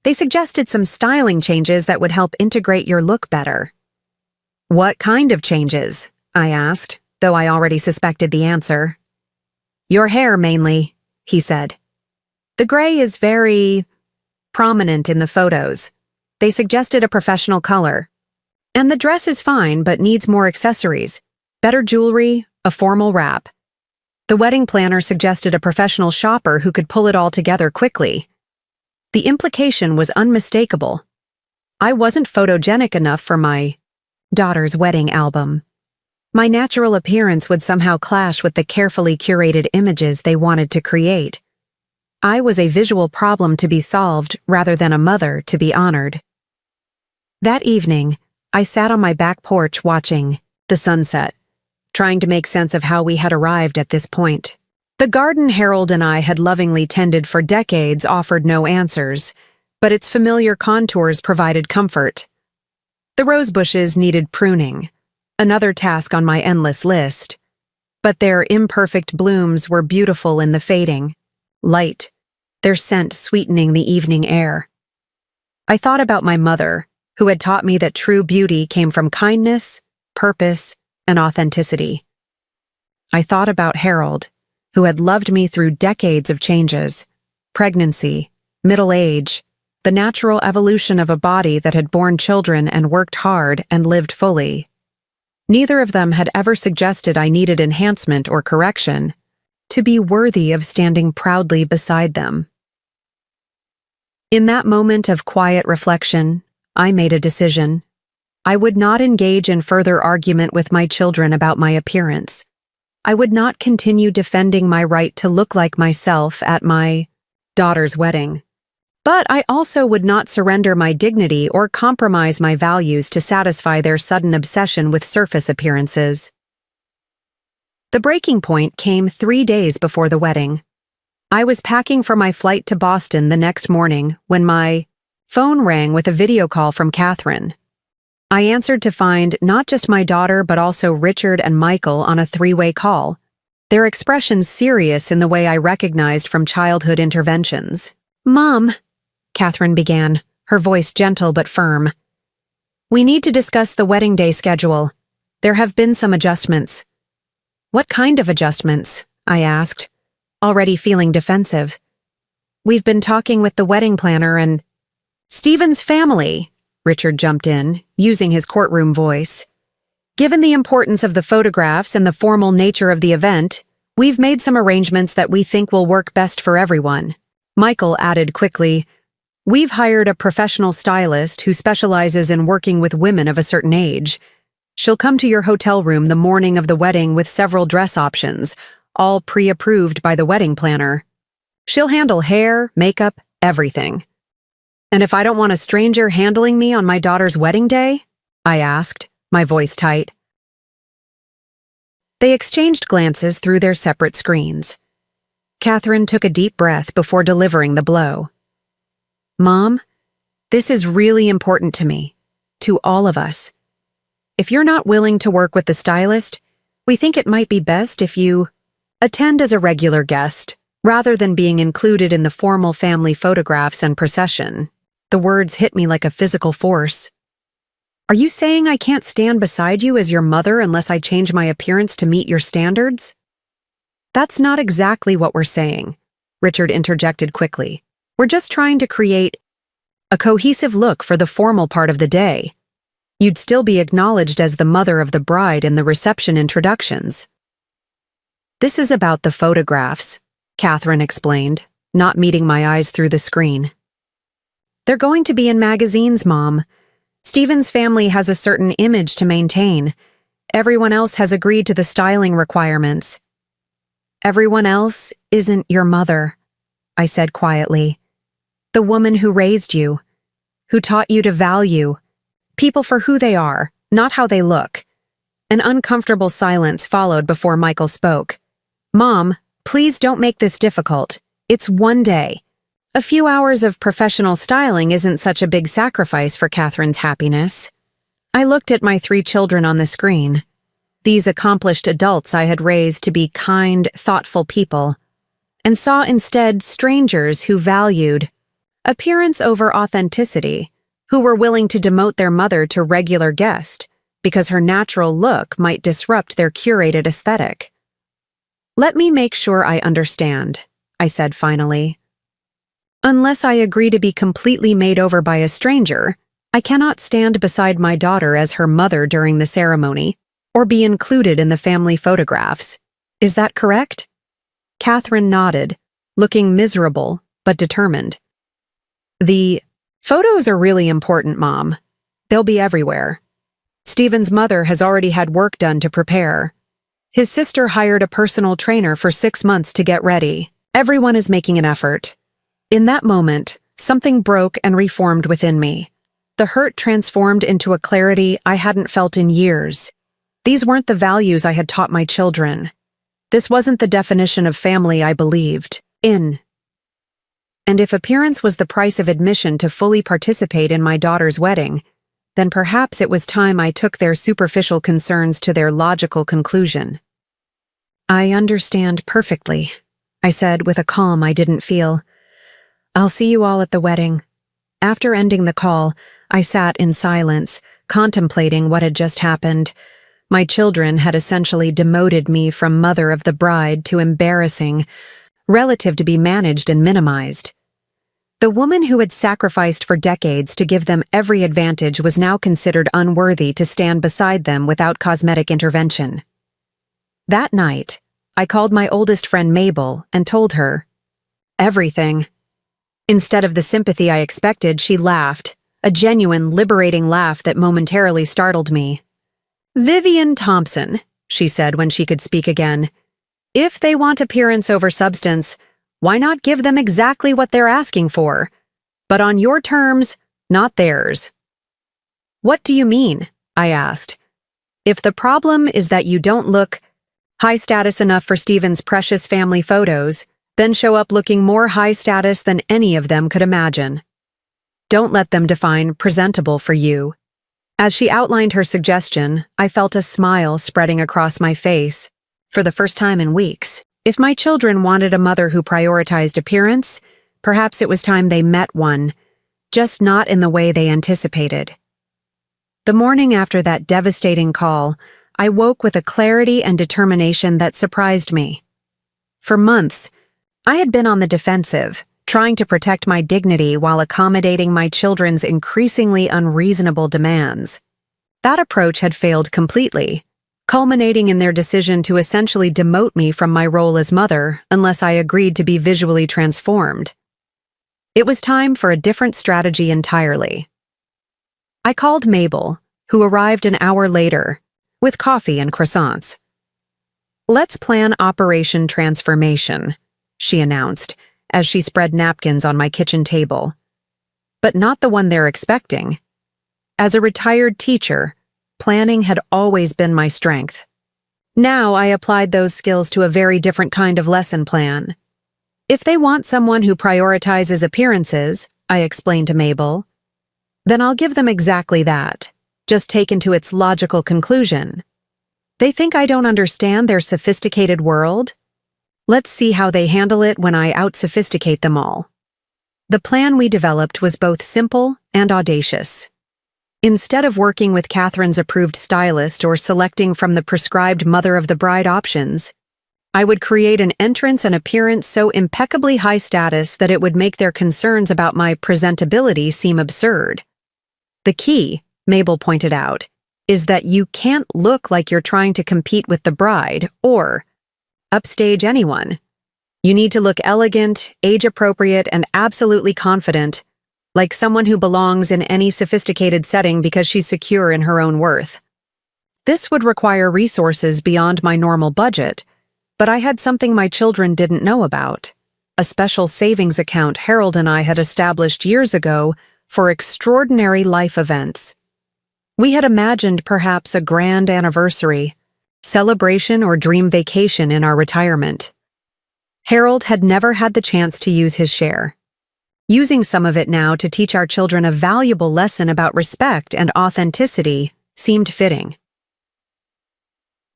[SPEAKER 1] They suggested some styling changes that would help integrate your look better. "What kind of changes?" I asked, though I already suspected the answer. "Your hair, mainly," he said. "The gray is very prominent in the photos. They suggested a professional color. And the dress is fine but needs more accessories, better jewelry, a formal wrap. The wedding planner suggested a professional shopper who could pull it all together quickly, The implication was unmistakable. I wasn't photogenic enough for my daughter's wedding album. My natural appearance would somehow clash with the carefully curated images they wanted to create. I was a visual problem to be solved rather than a mother to be honored. That evening, I sat on my back porch watching the sunset, trying to make sense of how we had arrived at this point. The garden Harold and I had lovingly tended for decades offered no answers, but its familiar contours provided comfort. The rose bushes needed pruning, another task on my endless list, but their imperfect blooms were beautiful in the fading light, their scent sweetening the evening air. I thought about my mother, who had taught me that true beauty came from kindness, purpose, and authenticity. I thought about Harold, who had loved me through decades of changes, pregnancy, middle age, the natural evolution of a body that had borne children and worked hard and lived fully. Neither of them had ever suggested I needed enhancement or correction to be worthy of standing proudly beside them. In that moment of quiet reflection, I made a decision. I would not engage in further argument with my children about my appearance. I would not continue defending my right to look like myself at my daughter's wedding. But I also would not surrender my dignity or compromise my values to satisfy their sudden obsession with surface appearances. The breaking point came 3 days before the wedding. I was packing for my flight to Boston the next morning when my phone rang with a video call from Catherine. I answered to find not just my daughter but also Richard and Michael on a 3-way call, their expressions serious in the way I recognized from childhood interventions. "Mom," Catherine began, her voice gentle but firm. "We need to discuss the wedding day schedule. There have been some adjustments." "What kind of adjustments?" I asked, already feeling defensive. "We've been talking with the wedding planner and—" "Stephen's family," Richard jumped in, using his courtroom voice. "Given the importance of the photographs and the formal nature of the event, we've made some arrangements that we think will work best for everyone." Michael added quickly, "We've hired a professional stylist who specializes in working with women of a certain age. She'll come to your hotel room the morning of the wedding with several dress options, all pre-approved by the wedding planner. She'll handle hair, makeup, everything." "And if I don't want a stranger handling me on my daughter's wedding day?" I asked, my voice tight. They exchanged glances through their separate screens. Catherine took a deep breath before delivering the blow. "Mom, this is really important to me, to all of us. If you're not willing to work with the stylist, we think it might be best if you attend as a regular guest, rather than being included in the formal family photographs and procession." The words hit me like a physical force. "Are you saying I can't stand beside you as your mother unless I change my appearance to meet your standards?" "That's not exactly what we're saying," Richard interjected quickly. "We're just trying to create a cohesive look for the formal part of the day. You'd still be acknowledged as the mother of the bride in the reception introductions." "This is about the photographs," Catherine explained, not meeting my eyes through the screen. "They're going to be in magazines, Mom. Stephen's family has a certain image to maintain. Everyone else has agreed to the styling requirements." "Everyone else isn't your mother," I said quietly. "The woman who raised you, who taught you to value people for who they are, not how they look." An uncomfortable silence followed before Michael spoke. "Mom, please don't make this difficult. It's one day. A few hours of professional styling isn't such a big sacrifice for Catherine's happiness." I looked at my 3 children on the screen. These accomplished adults I had raised to be kind, thoughtful people, and saw instead strangers who valued appearance over authenticity, who were willing to demote their mother to regular guest because her natural look might disrupt their curated aesthetic. "Let me make sure I understand," I said finally. "Unless I agree to be completely made over by a stranger, I cannot stand beside my daughter as her mother during the ceremony or be included in the family photographs. Is that correct?" Catherine nodded, looking miserable but determined. The photos are really important, Mom. They'll be everywhere. Stephen's mother has already had work done to prepare. His sister hired a personal trainer for 6 months to get ready. Everyone is making an effort. In that moment, something broke and reformed within me. The hurt transformed into a clarity I hadn't felt in years. These weren't the values I had taught my children. This wasn't the definition of family I believed in. And if appearance was the price of admission to fully participate in my daughter's wedding, then perhaps it was time I took their superficial concerns to their logical conclusion. I understand perfectly, I said with a calm I didn't feel. I'll see you all at the wedding. After ending the call, I sat in silence, contemplating what had just happened. My children had essentially demoted me from mother of the bride to embarrassing, relative to be managed and minimized. The woman who had sacrificed for decades to give them every advantage was now considered unworthy to stand beside them without cosmetic intervention. That night, I called my oldest friend Mabel and told her everything. Instead of the sympathy I expected, she laughed, a genuine, liberating laugh that momentarily startled me. "Vivian Thompson," she said when she could speak again, "if they want appearance over substance, why not give them exactly what they're asking for? But on your terms, not theirs." "What do you mean?" I asked. "If the problem is that you don't look high status enough for Stephen's precious family photos, then show up looking more high status than any of them could imagine. Don't let them define presentable for you." As she outlined her suggestion, I felt a smile spreading across my face. For the first time in weeks, if my children wanted a mother who prioritized appearance, perhaps it was time they met one, just not in the way they anticipated. The morning after that devastating call, I woke with a clarity and determination that surprised me. For months, I had been on the defensive, trying to protect my dignity while accommodating my children's increasingly unreasonable demands. That approach had failed completely, culminating in their decision to essentially demote me from my role as mother unless I agreed to be visually transformed. It was time for a different strategy entirely. I called Mabel, who arrived an hour later, with coffee and croissants. "Let's plan Operation Transformation," she announced, as she spread napkins on my kitchen table. But not the one they're expecting. As a retired teacher, planning had always been my strength. Now I applied those skills to a very different kind of lesson plan. If they want someone who prioritizes appearances, I explained to Mabel, then I'll give them exactly that, just taken to its logical conclusion. They think I don't understand their sophisticated world? Let's see how they handle it when I out-sophisticate them all. The plan we developed was both simple and audacious. Instead of working with Catherine's approved stylist or selecting from the prescribed mother of the bride options, I would create an entrance and appearance so impeccably high status that it would make their concerns about my presentability seem absurd. The key, Mabel pointed out, is that you can't look like you're trying to compete with the bride or upstage anyone. You need to look elegant, age-appropriate, and absolutely confident, like someone who belongs in any sophisticated setting because she's secure in her own worth. This would require resources beyond my normal budget, but I had something my children didn't know about, a special savings account Harold and I had established years ago for extraordinary life events. We had imagined perhaps a grand anniversary, celebration or dream vacation in our retirement. Harold had never had the chance to use his share. Using some of it now to teach our children a valuable lesson about respect and authenticity seemed fitting.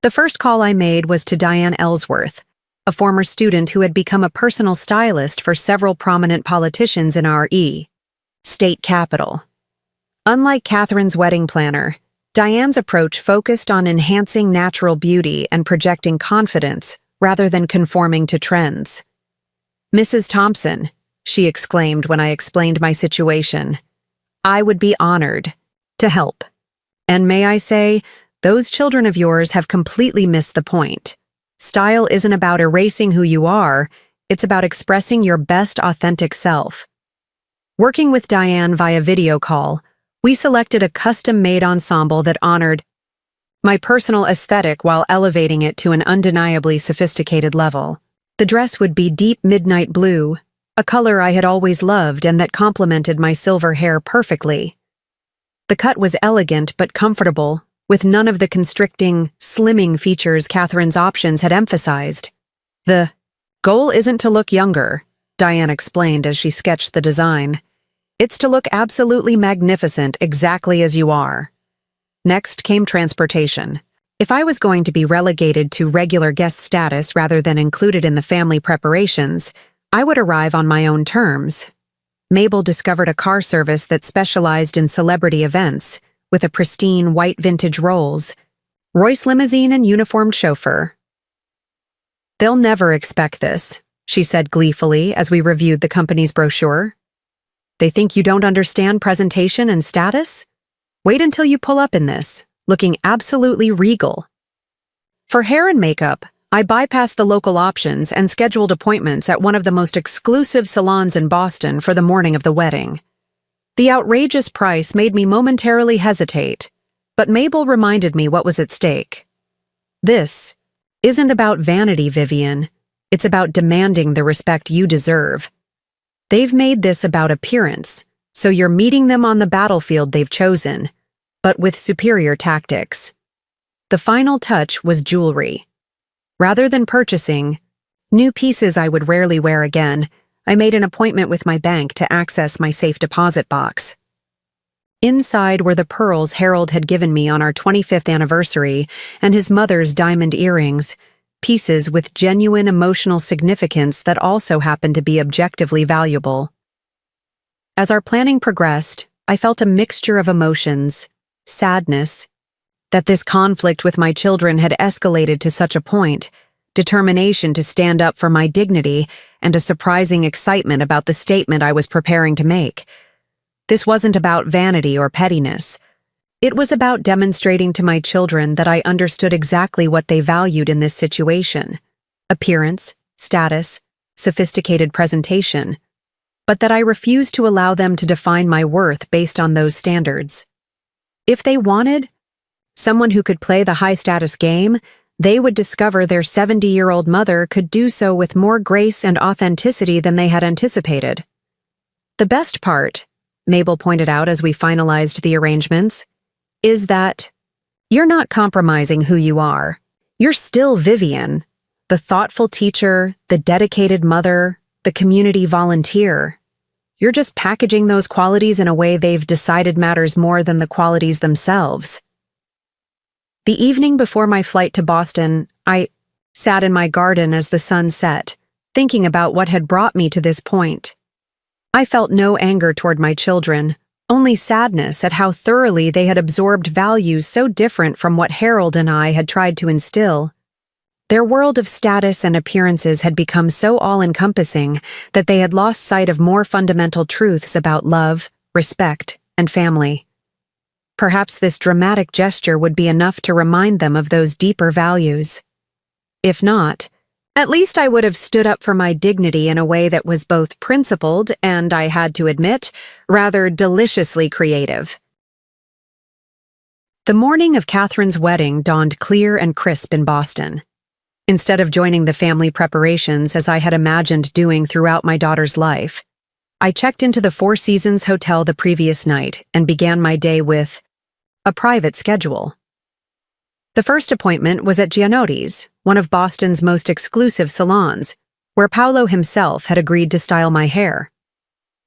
[SPEAKER 1] The first call I made was to Diane Ellsworth, a former student who had become a personal stylist for several prominent politicians in our state capital. Unlike Catherine's wedding planner, Diane's approach focused on enhancing natural beauty and projecting confidence rather than conforming to trends. "Mrs. Thompson," she exclaimed when I explained my situation, "I would be honored to help. And may I say, those children of yours have completely missed the point. Style isn't about erasing who you are, it's about expressing your best authentic self." Working with Diane via video call, we selected a custom-made ensemble that honored my personal aesthetic while elevating it to an undeniably sophisticated level. The dress would be deep midnight blue, a color I had always loved and that complemented my silver hair perfectly. The cut was elegant but comfortable, with none of the constricting, slimming features Catherine's options had emphasized. The goal isn't to look younger, Diane explained as she sketched the design. It's to look absolutely magnificent exactly as you are. Next came transportation. If I was going to be relegated to regular guest status rather than included in the family preparations, I would arrive on my own terms. Mabel discovered a car service that specialized in celebrity events, with a pristine white vintage Rolls, Royce limousine and uniformed chauffeur. "They'll never expect this," she said gleefully as we reviewed the company's brochure. "They think you don't understand presentation and status? Wait until you pull up in this, looking absolutely regal." For hair and makeup, I bypassed the local options and scheduled appointments at one of the most exclusive salons in Boston for the morning of the wedding. The outrageous price made me momentarily hesitate, but Mabel reminded me what was at stake. "This isn't about vanity, Vivian. It's about demanding the respect you deserve. They've made this about appearance, so you're meeting them on the battlefield they've chosen, but with superior tactics." The final touch was jewelry. Rather than purchasing new pieces I would rarely wear again, I made an appointment with my bank to access my safe deposit box. Inside were the pearls Harold had given me on our 25th anniversary and his mother's diamond earrings, pieces with genuine emotional significance that also happened to be objectively valuable. As our planning progressed, I felt a mixture of emotions: sadness that this conflict with my children had escalated to such a point, determination to stand up for my dignity, and a surprising excitement about the statement I was preparing to make. This wasn't about vanity or pettiness. It was about demonstrating to my children that I understood exactly what they valued in this situation: appearance, status, sophisticated presentation, but that I refused to allow them to define my worth based on those standards. If they wanted someone who could play the high-status game, they would discover their 70-year-old mother could do so with more grace and authenticity than they had anticipated. The best part, Mabel pointed out as we finalized the arrangements, is that you're not compromising who you are. You're still Vivian, the thoughtful teacher, the dedicated mother, the community volunteer. You're just packaging those qualities in a way they've decided matters more than the qualities themselves. The evening before my flight to Boston, I sat in my garden as the sun set, thinking about what had brought me to this point. I felt no anger toward my children, only sadness at how thoroughly they had absorbed values so different from what Harold and I had tried to instill. Their world of status and appearances had become so all-encompassing that they had lost sight of more fundamental truths about love, respect, and family. Perhaps this dramatic gesture would be enough to remind them of those deeper values. If not, at least I would have stood up for my dignity in a way that was both principled and, I had to admit, rather deliciously creative. The morning of Catherine's wedding dawned clear and crisp in Boston. Instead of joining the family preparations as I had imagined doing throughout my daughter's life, I checked into the Four Seasons Hotel the previous night and began my day with a private schedule. The first appointment was at Gianotti's, one of Boston's most exclusive salons, where Paolo himself had agreed to style my hair.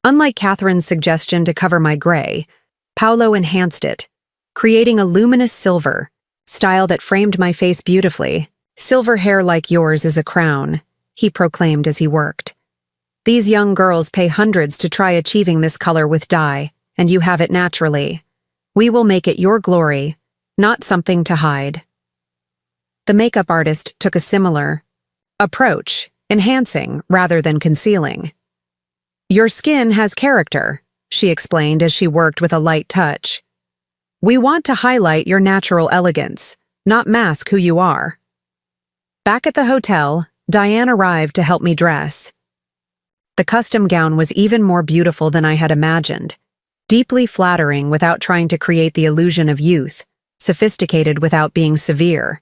[SPEAKER 1] Unlike Catherine's suggestion to cover my gray, Paolo enhanced it, creating a luminous silver, style that framed my face beautifully. "Silver hair like yours is a crown," he proclaimed as he worked. "These young girls pay hundreds to try achieving this color with dye, and you have it naturally. We will make it your glory, not something to hide." The makeup artist took a similar approach, enhancing rather than concealing. "Your skin has character," she explained as she worked with a light touch. "We want to highlight your natural elegance, not mask who you are." Back at the hotel, Diane arrived to help me dress. The custom gown was even more beautiful than I had imagined, deeply flattering without trying to create the illusion of youth, sophisticated without being severe.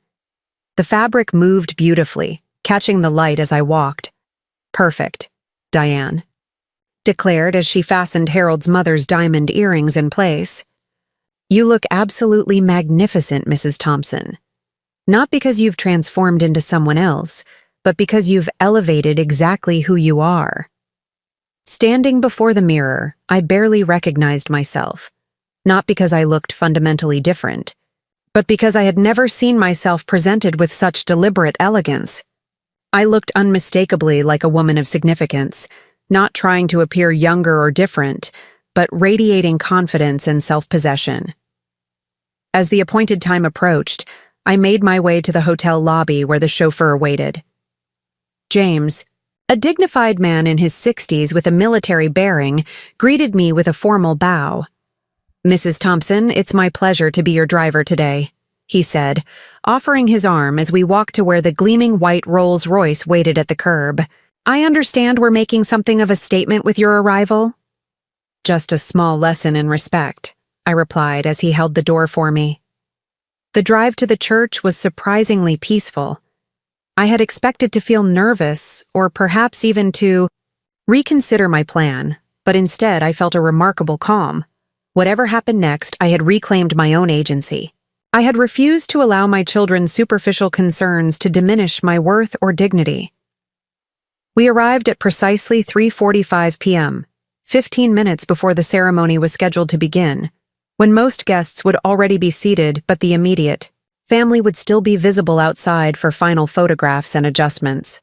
[SPEAKER 1] The fabric moved beautifully, catching the light as I walked. "Perfect," Diane declared as she fastened Harold's mother's diamond earrings in place. "You look absolutely magnificent, Mrs. Thompson. Not because you've transformed into someone else, but because you've elevated exactly who you are." Standing before the mirror, I barely recognized myself, not because I looked fundamentally different, but because I had never seen myself presented with such deliberate elegance. I looked unmistakably like a woman of significance, not trying to appear younger or different, but radiating confidence and self-possession. As the appointed time approached, I made my way to the hotel lobby where the chauffeur waited. James, a dignified man in his 60s with a military bearing, greeted me with a formal bow. "Mrs. Thompson, it's my pleasure to be your driver today," he said, offering his arm as we walked to where the gleaming white Rolls-Royce waited at the curb. "I understand we're making something of a statement with your arrival?" "Just a small lesson in respect," I replied as he held the door for me. The drive to the church was surprisingly peaceful. I had expected to feel nervous, or perhaps even to reconsider my plan, but instead I felt a remarkable calm. Whatever happened next, I had reclaimed my own agency. I had refused to allow my children's superficial concerns to diminish my worth or dignity. We arrived at precisely 3:45 p.m., 15 minutes before the ceremony was scheduled to begin, when most guests would already be seated but the immediate family would still be visible outside for final photographs and adjustments.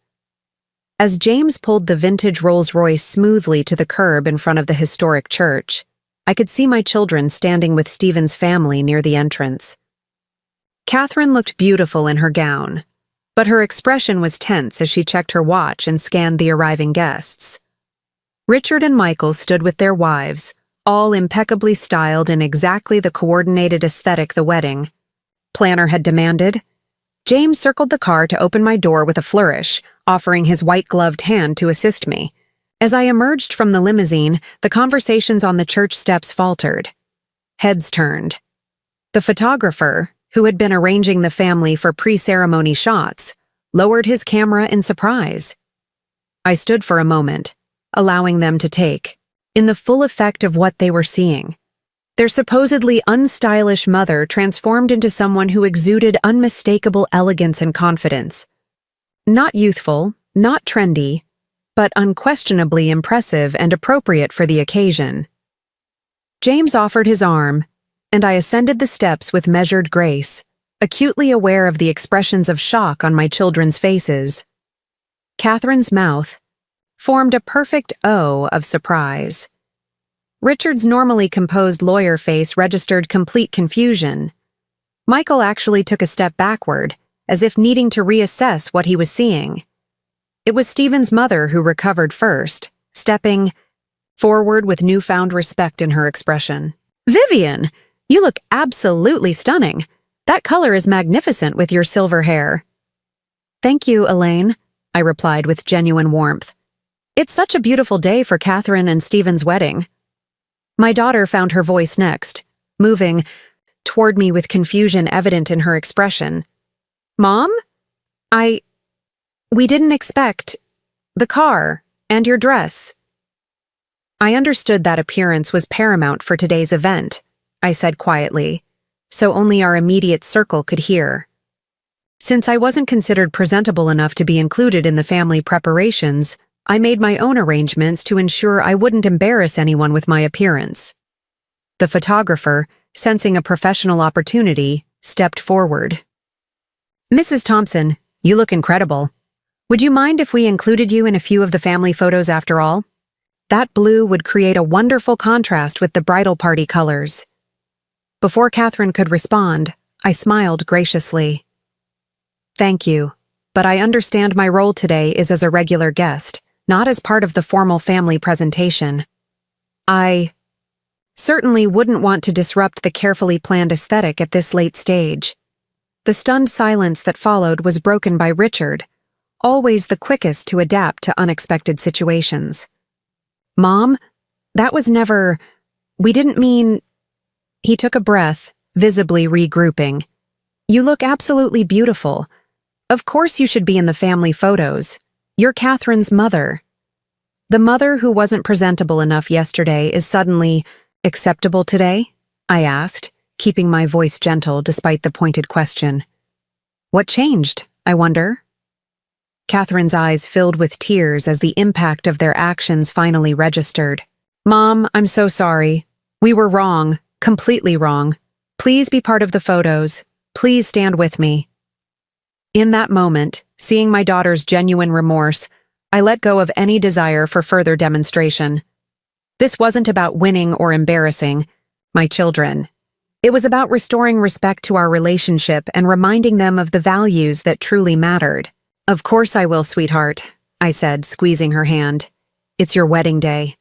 [SPEAKER 1] As James pulled the vintage Rolls-Royce smoothly to the curb in front of the historic church, I could see my children standing with Stephen's family near the entrance. Catherine looked beautiful in her gown, but her expression was tense as she checked her watch and scanned the arriving guests. Richard and Michael stood with their wives, all impeccably styled in exactly the coordinated aesthetic the wedding planner had demanded. James circled the car to open my door with a flourish, offering his white-gloved hand to assist me. As I emerged from the limousine, the conversations on the church steps faltered. Heads turned. The photographer, who had been arranging the family for pre-ceremony shots, lowered his camera in surprise. I stood for a moment, allowing them to take in the full effect of what they were seeing. Their supposedly unstylish mother transformed into someone who exuded unmistakable elegance and confidence. Not youthful, not trendy, but unquestionably impressive and appropriate for the occasion. James offered his arm, and I ascended the steps with measured grace, acutely aware of the expressions of shock on my children's faces. Catherine's mouth formed a perfect O of surprise. Richard's normally composed lawyer face registered complete confusion. Michael actually took a step backward, as if needing to reassess what he was seeing. It was Stephen's mother who recovered first, stepping forward with newfound respect in her expression. "Vivian, you look absolutely stunning. That color is magnificent with your silver hair." "Thank you, Elaine," I replied with genuine warmth. "It's such a beautiful day for Catherine and Stephen's wedding." My daughter found her voice next, moving toward me with confusion evident in her expression. "Mom? We didn't expect the car and your dress." I understood that appearance was paramount for today's event, I said quietly, so only our immediate circle could hear. Since I wasn't considered presentable enough to be included in the family preparations, I made my own arrangements to ensure I wouldn't embarrass anyone with my appearance. The photographer, sensing a professional opportunity, stepped forward. "Mrs. Thompson, you look incredible. Would you mind if we included you in a few of the family photos after all? That blue would create a wonderful contrast with the bridal party colors." Before Catherine could respond, I smiled graciously. "Thank you, but I understand my role today is as a regular guest, not as part of the formal family presentation. I certainly wouldn't want to disrupt the carefully planned aesthetic at this late stage." The stunned silence that followed was broken by Richard, always the quickest to adapt to unexpected situations. Mom, that was never… We didn't mean… He took a breath, visibly regrouping. You look absolutely beautiful. Of course you should be in the family photos. You're Catherine's mother. The mother who wasn't presentable enough yesterday is suddenly acceptable today? I asked, keeping my voice gentle despite the pointed question. What changed, I wonder? Catherine's eyes filled with tears as the impact of their actions finally registered. Mom, I'm so sorry. We were wrong, completely wrong. Please be part of the photos. Please stand with me. In that moment, seeing my daughter's genuine remorse, I let go of any desire for further demonstration. This wasn't about winning or embarrassing my children. It was about restoring respect to our relationship and reminding them of the values that truly mattered. Of course I will, sweetheart, I said, squeezing her hand. It's your wedding day.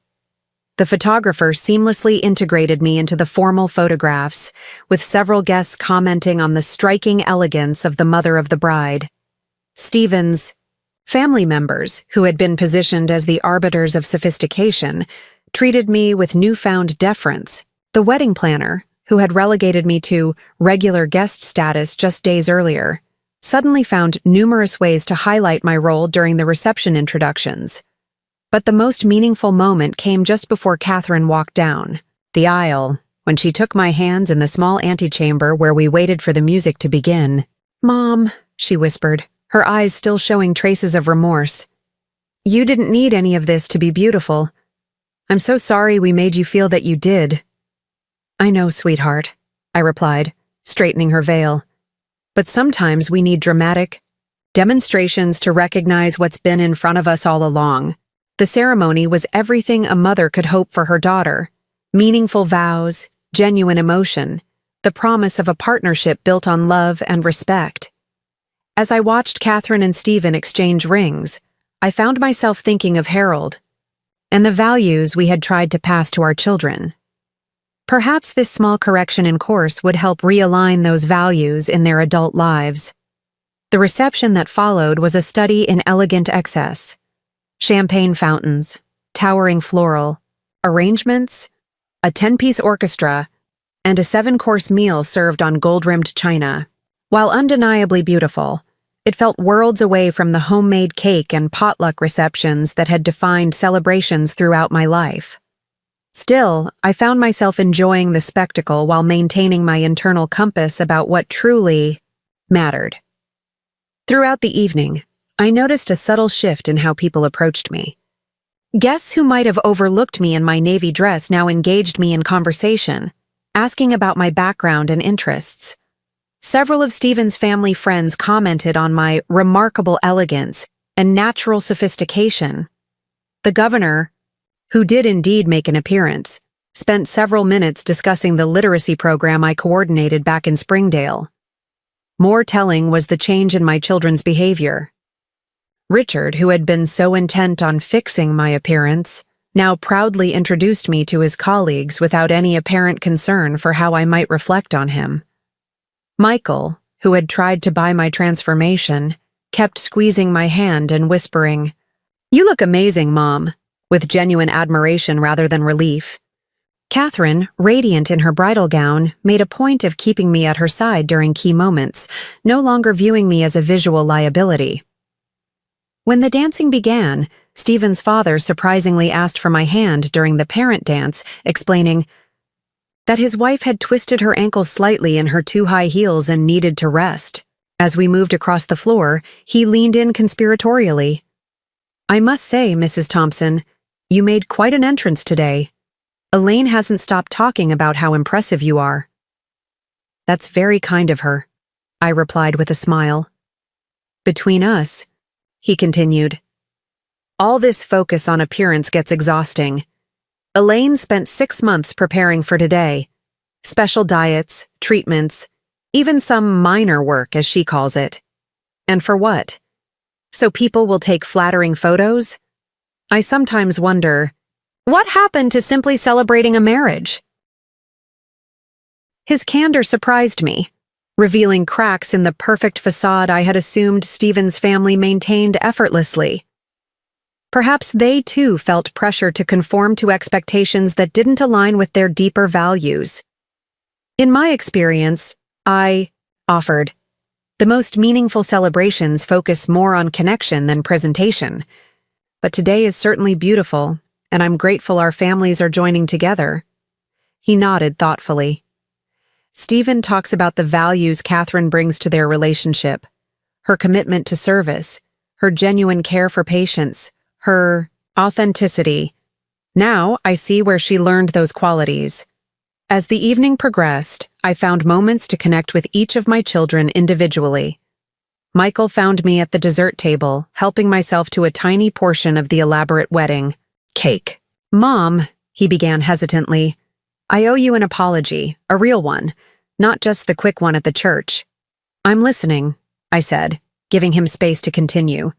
[SPEAKER 1] The photographer seamlessly integrated me into the formal photographs, with several guests commenting on the striking elegance of the mother of the bride. Stephen's family members, who had been positioned as the arbiters of sophistication, treated me with newfound deference. The wedding planner, who had relegated me to regular guest status just days earlier, suddenly found numerous ways to highlight my role during the reception introductions. But the most meaningful moment came just before Catherine walked down the aisle, when she took my hands in the small antechamber where we waited for the music to begin. Mom, she whispered, her eyes still showing traces of remorse. You didn't need any of this to be beautiful. I'm so sorry we made you feel that you did. I know, sweetheart, I replied, straightening her veil. But sometimes we need dramatic demonstrations to recognize what's been in front of us all along. The ceremony was everything a mother could hope for her daughter. Meaningful vows, genuine emotion, the promise of a partnership built on love and respect. As I watched Catherine and Stephen exchange rings, I found myself thinking of Harold and the values we had tried to pass to our children. Perhaps this small correction in course would help realign those values in their adult lives. The reception that followed was a study in elegant excess. Champagne fountains, towering floral, arrangements, a 10-piece orchestra, and a 7-course meal served on gold-rimmed china. While undeniably beautiful, it felt worlds away from the homemade cake and potluck receptions that had defined celebrations throughout my life. Still, I found myself enjoying the spectacle while maintaining my internal compass about what truly mattered. Throughout the evening, I noticed a subtle shift in how people approached me. Guests who might have overlooked me in my navy dress now engaged me in conversation, asking about my background and interests. Several of Stephen's family friends commented on my remarkable elegance and natural sophistication. The governor, who did indeed make an appearance, spent several minutes discussing the literacy program I coordinated back in Springdale. More telling was the change in my children's behavior. Richard, who had been so intent on fixing my appearance, now proudly introduced me to his colleagues without any apparent concern for how I might reflect on him. Michael, who had tried to buy my transformation, kept squeezing my hand and whispering, "You look amazing, Mom," with genuine admiration rather than relief. Catherine, radiant in her bridal gown, made a point of keeping me at her side during key moments, no longer viewing me as a visual liability. When the dancing began, Stephen's father surprisingly asked for my hand during the parent dance, explaining that his wife had twisted her ankle slightly in her too high heels and needed to rest. As we moved across the floor, he leaned in conspiratorially. "I must say, Mrs. Thompson, you made quite an entrance today. Elaine hasn't stopped talking about how impressive you are." "That's very kind of her," I replied with a smile. "Between us," he continued, "all this focus on appearance gets exhausting. Elaine spent 6 months preparing for today. Special diets, treatments, even some minor work, as she calls it. And for what? So people will take flattering photos? I sometimes wonder, what happened to simply celebrating a marriage?" His candor surprised me, revealing cracks in the perfect facade I had assumed Stephen's family maintained effortlessly. Perhaps they too felt pressure to conform to expectations that didn't align with their deeper values. In my experience, I offered. The most meaningful celebrations focus more on connection than presentation. But today is certainly beautiful, and I'm grateful our families are joining together. He nodded thoughtfully. Stephen talks about the values Catherine brings to their relationship, her commitment to service, her genuine care for patients, her authenticity. Now I see where she learned those qualities. As the evening progressed, I found moments to connect with each of my children individually. Michael found me at the dessert table, helping myself to a tiny portion of the elaborate wedding cake. "Mom," he began hesitantly, "I owe you an apology, a real one, not just the quick one at the church." "I'm listening," I said, giving him space to continue.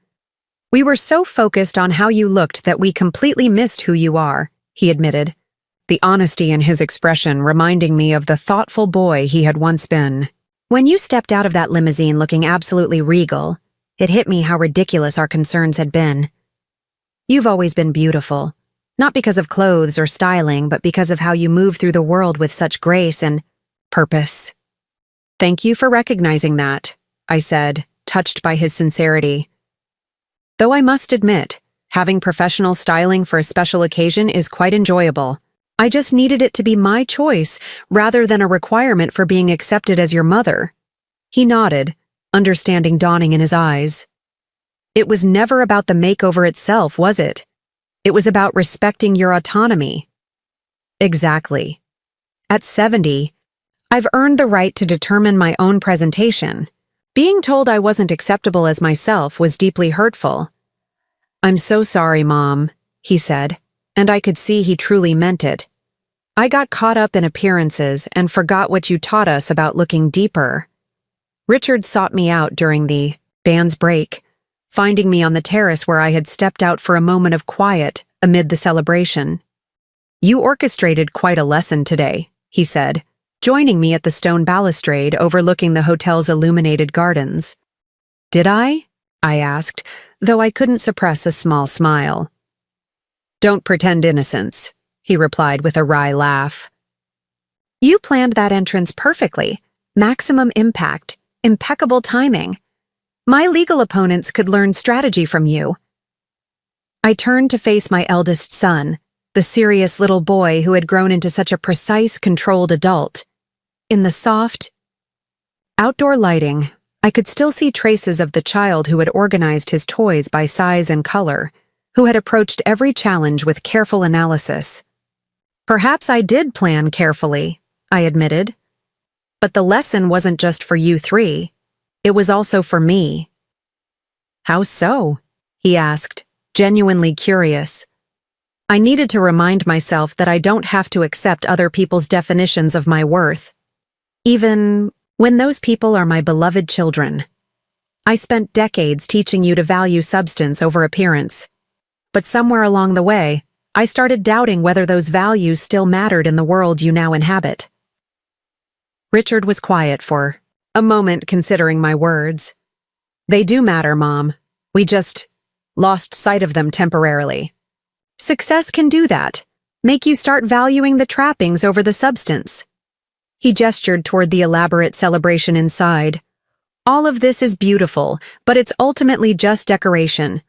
[SPEAKER 1] "We were so focused on how you looked that we completely missed who you are," he admitted, the honesty in his expression reminding me of the thoughtful boy he had once been. "When you stepped out of that limousine looking absolutely regal, it hit me how ridiculous our concerns had been. You've always been beautiful, not because of clothes or styling, but because of how you move through the world with such grace and purpose." "Thank you for recognizing that," I said, touched by his sincerity. Though I must admit, having professional styling for a special occasion is quite enjoyable. I just needed it to be my choice rather than a requirement for being accepted as your mother. He nodded, understanding dawning in his eyes. "It was never about the makeover itself, was it? It was about respecting your autonomy." "Exactly. At 70, I've earned the right to determine my own presentation. Being told I wasn't acceptable as myself was deeply hurtful." "I'm so sorry, Mom," he said, and I could see he truly meant it. "I got caught up in appearances and forgot what you taught us about looking deeper." Richard sought me out during the band's break, finding me on the terrace where I had stepped out for a moment of quiet amid the celebration. "You orchestrated quite a lesson today," he said, joining me at the stone balustrade overlooking the hotel's illuminated gardens. "Did I?" I asked, though I couldn't suppress a small smile. "Don't pretend innocence," he replied with a wry laugh. "You planned that entrance perfectly. Maximum impact, impeccable timing. My legal opponents could learn strategy from you." I turned to face my eldest son, the serious little boy who had grown into such a precise, controlled adult. In the soft, outdoor lighting, I could still see traces of the child who had organized his toys by size and color, who had approached every challenge with careful analysis. "Perhaps I did plan carefully," I admitted. "But the lesson wasn't just for you three. It was also for me." "How so?" he asked, genuinely curious. I needed to remind myself that I don't have to accept other people's definitions of my worth, even when those people are my beloved children. I spent decades teaching you to value substance over appearance. But somewhere along the way, I started doubting whether those values still mattered in the world you now inhabit. Richard was quiet for a moment, considering my words. "They do matter, Mom. We just lost sight of them temporarily. Success can do that, make you start valuing the trappings over the substance." He gestured toward the elaborate celebration inside. "All of this is beautiful, but it's ultimately just decoration.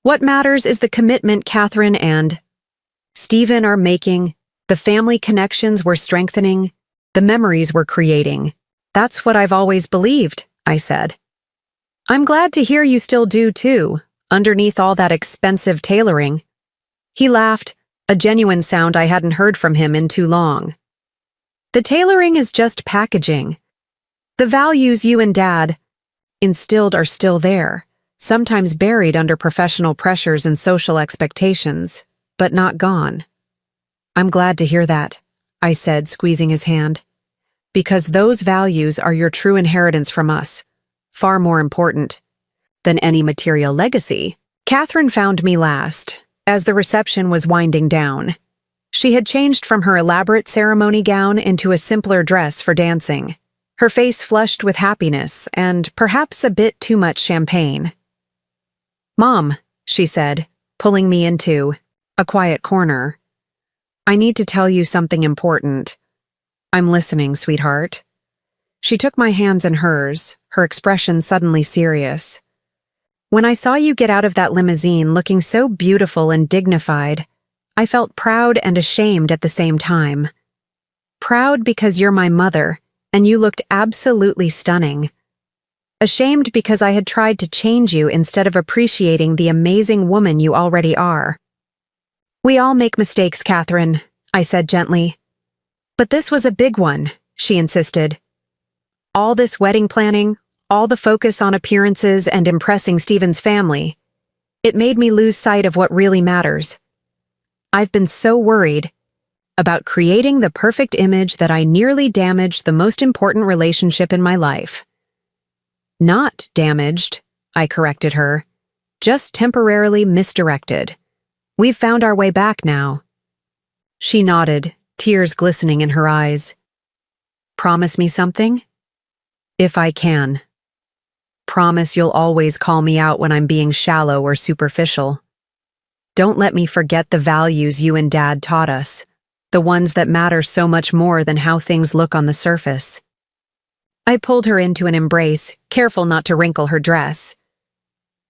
[SPEAKER 1] What matters is the commitment Catherine and Stephen are making, the family connections we're strengthening, the memories we're creating. That's what I've always believed," I said. "I'm glad to hear you still do too, underneath all that expensive tailoring." He laughed, a genuine sound I hadn't heard from him in too long. "The tailoring is just packaging. The values you and Dad instilled are still there, sometimes buried under professional pressures and social expectations, but not gone." "I'm glad to hear that," I said, squeezing his hand. "Because those values are your true inheritance from us, far more important than any material legacy." Catherine found me last, as the reception was winding down. She had changed from her elaborate ceremony gown into a simpler dress for dancing, her face flushed with happiness and perhaps a bit too much champagne. "Mom," she said, pulling me into a quiet corner. "I need to tell you something important." "I'm listening, sweetheart." She took my hands in hers, her expression suddenly serious. "When I saw you get out of that limousine looking so beautiful and dignified, I felt proud and ashamed at the same time. Proud because you're my mother, and you looked absolutely stunning. Ashamed because I had tried to change you instead of appreciating the amazing woman you already are." "We all make mistakes, Catherine," I said gently. "But this was a big one," she insisted. "All this wedding planning, all the focus on appearances and impressing Stephen's family. It made me lose sight of what really matters. I've been so worried about creating the perfect image that I nearly damaged the most important relationship in my life." "Not damaged," I corrected her. "Just temporarily misdirected. We've found our way back now." She nodded, tears glistening in her eyes. "Promise me something?" "If I can. Promise you'll always call me out when I'm being shallow or superficial. Don't let me forget the values you and Dad taught us, the ones that matter so much more than how things look on the surface." I pulled her into an embrace, careful not to wrinkle her dress.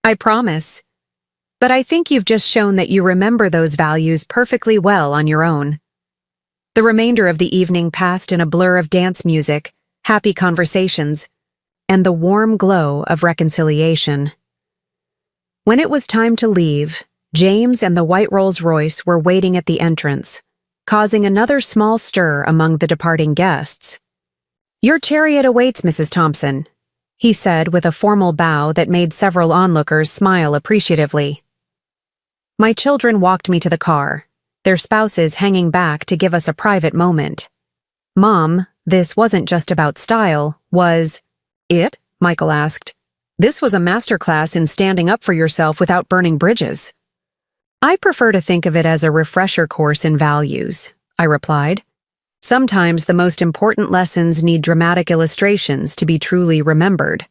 [SPEAKER 1] "I promise. But I think you've just shown that you remember those values perfectly well on your own." The remainder of the evening passed in a blur of dance music, happy conversations, and the warm glow of reconciliation. When it was time to leave, James and the white Rolls-Royce were waiting at the entrance, causing another small stir among the departing guests. "Your chariot awaits, Mrs. Thompson," he said with a formal bow that made several onlookers smile appreciatively. My children walked me to the car, their spouses hanging back to give us a private moment. "Mom, this wasn't just about style, was it?" Michael asked. "This was a masterclass in standing up for yourself without burning bridges." "I prefer to think of it as a refresher course in values," I replied. "Sometimes the most important lessons need dramatic illustrations to be truly remembered."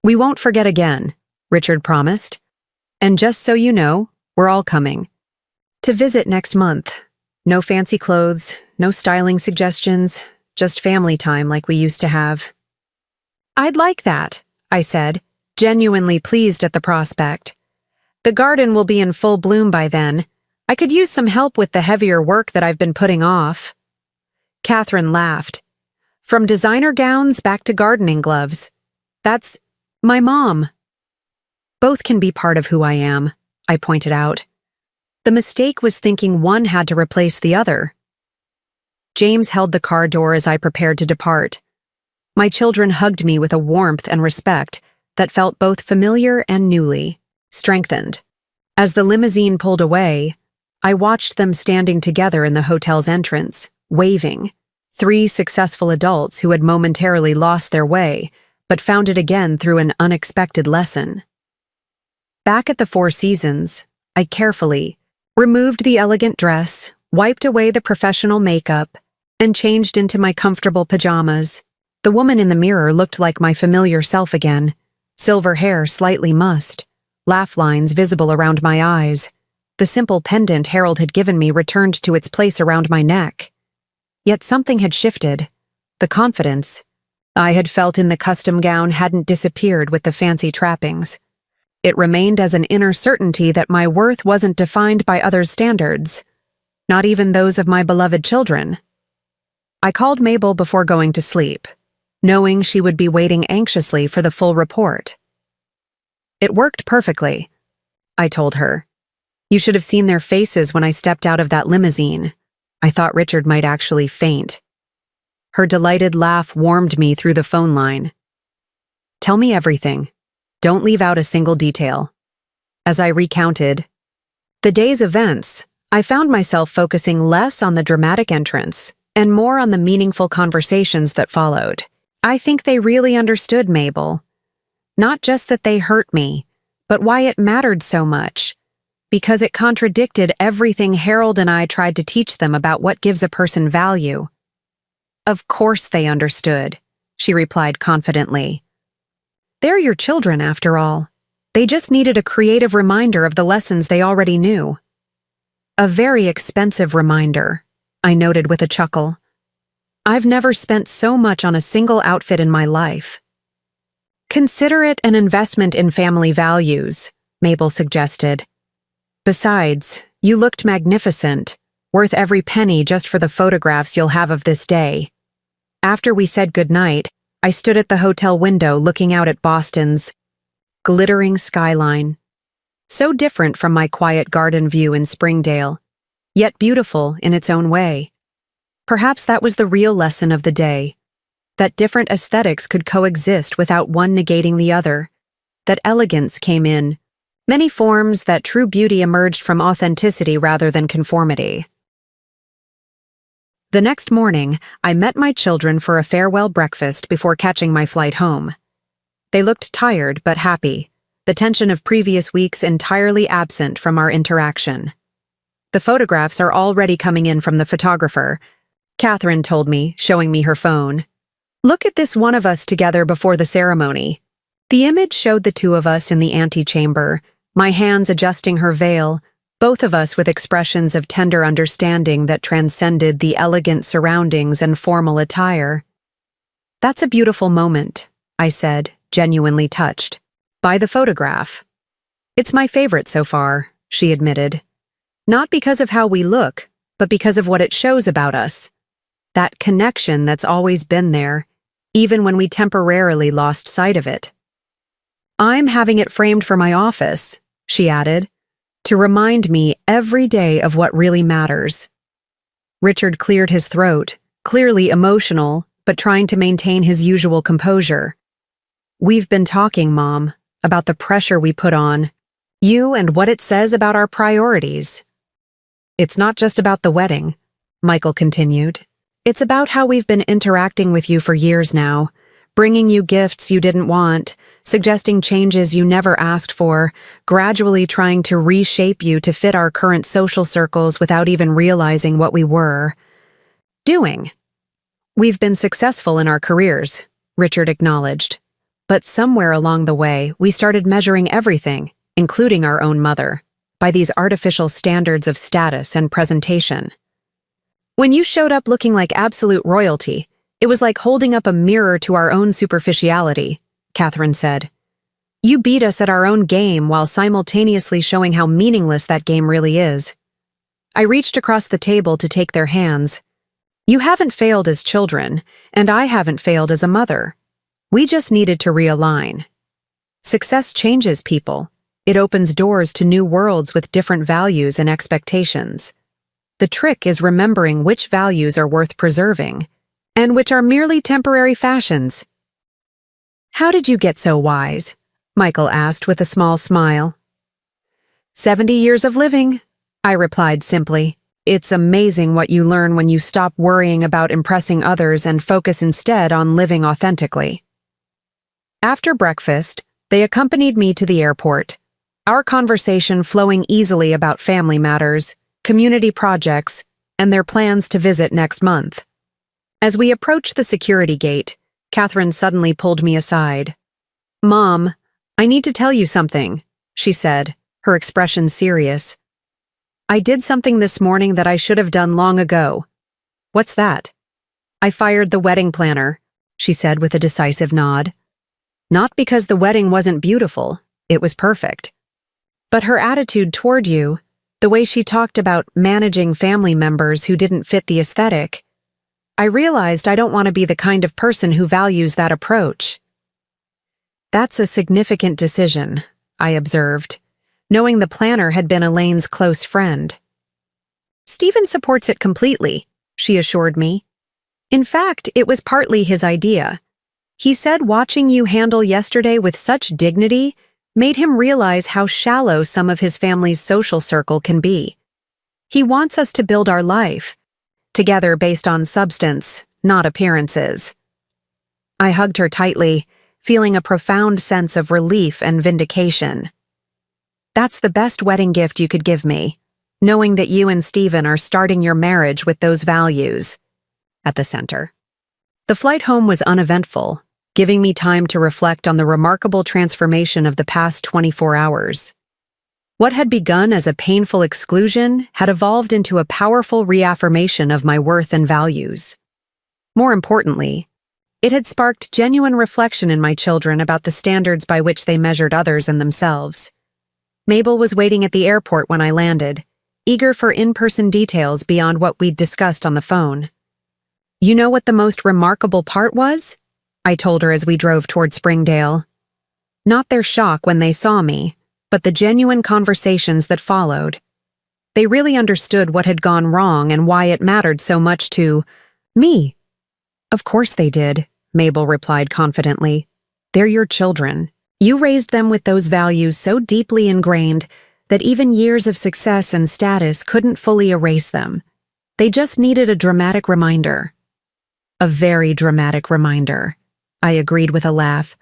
[SPEAKER 1] "We won't forget again," Richard promised. "And just so you know, we're all coming to visit next month. No fancy clothes, no styling suggestions, just family time like we used to have." "I'd like that," I said, genuinely pleased at the prospect. "The garden will be in full bloom by then. I could use some help with the heavier work that I've been putting off." Catherine laughed. "From designer gowns back to gardening gloves. That's my mom." "Both can be part of who I am," I pointed out. The mistake was thinking one had to replace the other. James held the car door as I prepared to depart. My children hugged me with a warmth and respect that felt both familiar and newly strengthened. As the limousine pulled away, I watched them standing together in the hotel's entrance, waving. 3 successful adults who had momentarily lost their way, but found it again through an unexpected lesson. Back at the Four Seasons, I carefully removed the elegant dress, wiped away the professional makeup, and changed into my comfortable pajamas. The woman in the mirror looked like my familiar self again, silver hair slightly mussed, laugh lines visible around my eyes. The simple pendant Harold had given me returned to its place around my neck. Yet something had shifted. The confidence I had felt in the custom gown hadn't disappeared with the fancy trappings. It remained as an inner certainty that my worth wasn't defined by others' standards, not even those of my beloved children. I called Mabel before going to sleep, knowing she would be waiting anxiously for the full report. "It worked perfectly," I told her. "You should have seen their faces when I stepped out of that limousine. I thought Richard might actually faint." Her delighted laugh warmed me through the phone line. "Tell me everything. Don't leave out a single detail." As I recounted the day's events, I found myself focusing less on the dramatic entrance and more on the meaningful conversations that followed. I think they really understood Mabel. Not just that they hurt me, but why it mattered so much. Because it contradicted everything Harold and I tried to teach them about what gives a person value. "Of course they understood," she replied confidently. "They're your children, after all. They just needed a creative reminder of the lessons they already knew. A very expensive reminder, I noted with a chuckle. I've never spent so much on a single outfit in my life. Consider it an investment in family values, Mabel suggested. Besides, you looked magnificent, worth every penny just for the photographs you'll have of this day. After we said goodnight, I stood at the hotel window looking out at Boston's glittering skyline. So different from my quiet garden view in Springdale, yet beautiful in its own way. Perhaps that was the real lesson of the day, that different aesthetics could coexist without one negating the other, that elegance came in many forms, that true beauty emerged from authenticity rather than conformity. The next morning, I met my children for a farewell breakfast before catching my flight home. They looked tired but happy, the tension of previous weeks entirely absent from our interaction. The photographs are already coming in from the photographer, Catherine told me, showing me her phone. Look at this one of us together before the ceremony. The image showed the two of us in the antechamber, my hands adjusting her veil, both of us with expressions of tender understanding that transcended the elegant surroundings and formal attire. That's a beautiful moment, I said, genuinely touched by the photograph. It's my favorite so far, she admitted. Not because of how we look, but because of what it shows about us. That connection that's always been there, even when we temporarily lost sight of it. I'm having it framed for my office, she added, to remind me every day of what really matters. Richard cleared his throat, clearly emotional, but trying to maintain his usual composure. We've been talking, Mom, about the pressure we put on you and what it says about our priorities. It's not just about the wedding, Michael continued. It's about how we've been interacting with you for years now, bringing you gifts you didn't want, suggesting changes you never asked for, gradually trying to reshape you to fit our current social circles without even realizing what we were doing. We've been successful in our careers, Richard acknowledged. But somewhere along the way, we started measuring everything, including our own mother, by these artificial standards of status and presentation. When you showed up looking like absolute royalty, it was like holding up a mirror to our own superficiality, Catherine said. You beat us at our own game while simultaneously showing how meaningless that game really is. I reached across the table to take their hands. You haven't failed as children, and I haven't failed as a mother. We just needed to realign. Success changes people. It opens doors to new worlds with different values and expectations. The trick is remembering which values are worth preserving, and which are merely temporary fashions. How did you get so wise? Michael asked with a small smile. 70 years of living, I replied simply. It's amazing what you learn when you stop worrying about impressing others and focus instead on living authentically. After breakfast, they accompanied me to the airport, our conversation flowing easily about family matters, community projects, and their plans to visit next month. As we approached the security gate, Catherine suddenly pulled me aside. Mom, I need to tell you something, she said, her expression serious. I did something this morning that I should have done long ago. What's that? I fired the wedding planner, she said with a decisive nod. Not because the wedding wasn't beautiful, it was perfect. But her attitude toward you, the way she talked about managing family members who didn't fit the aesthetic, I realized I don't want to be the kind of person who values that approach. That's a significant decision, I observed, knowing the planner had been Elaine's close friend. Stephen supports it completely, she assured me. In fact, it was partly his idea. He said watching you handle yesterday with such dignity made him realize how shallow some of his family's social circle can be. He wants us to build our life, together based on substance, not appearances. I hugged her tightly, feeling a profound sense of relief and vindication. That's the best wedding gift you could give me, knowing that you and Stephen are starting your marriage with those values at the center. The flight home was uneventful, giving me time to reflect on the remarkable transformation of the past 24 hours. What had begun as a painful exclusion had evolved into a powerful reaffirmation of my worth and values. More importantly, it had sparked genuine reflection in my children about the standards by which they measured others and themselves. Mabel was waiting at the airport when I landed, eager for in-person details beyond what we'd discussed on the phone. "You know what the most remarkable part was?" I told her as we drove toward Springdale. Not their shock when they saw me, but the genuine conversations that followed. They really understood what had gone wrong and why it mattered so much to me. "Of course they did," Mabel replied confidently. "They're your children. You raised them with those values so deeply ingrained that even years of success and status couldn't fully erase them. They just needed a dramatic reminder." "A very dramatic reminder," I agreed with a laugh.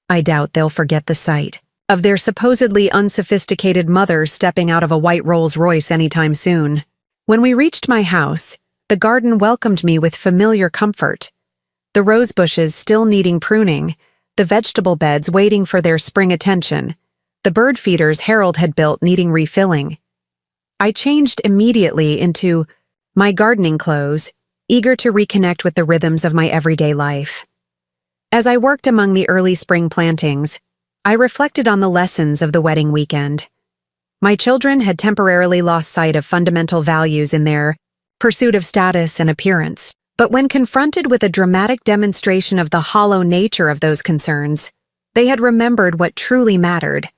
[SPEAKER 1] "I doubt they'll forget the sight of their supposedly unsophisticated mother stepping out of a white Rolls-Royce anytime soon." When we reached my house, the garden welcomed me with familiar comfort. The rose bushes still needing pruning, the vegetable beds waiting for their spring attention, the bird feeders Harold had built needing refilling. I changed immediately into my gardening clothes, eager to reconnect with the rhythms of my everyday life. As I worked among the early spring plantings, I reflected on the lessons of the wedding weekend. My children had temporarily lost sight of fundamental values in their pursuit of status and appearance. But when confronted with a dramatic demonstration of the hollow nature of those concerns, they had remembered what truly mattered: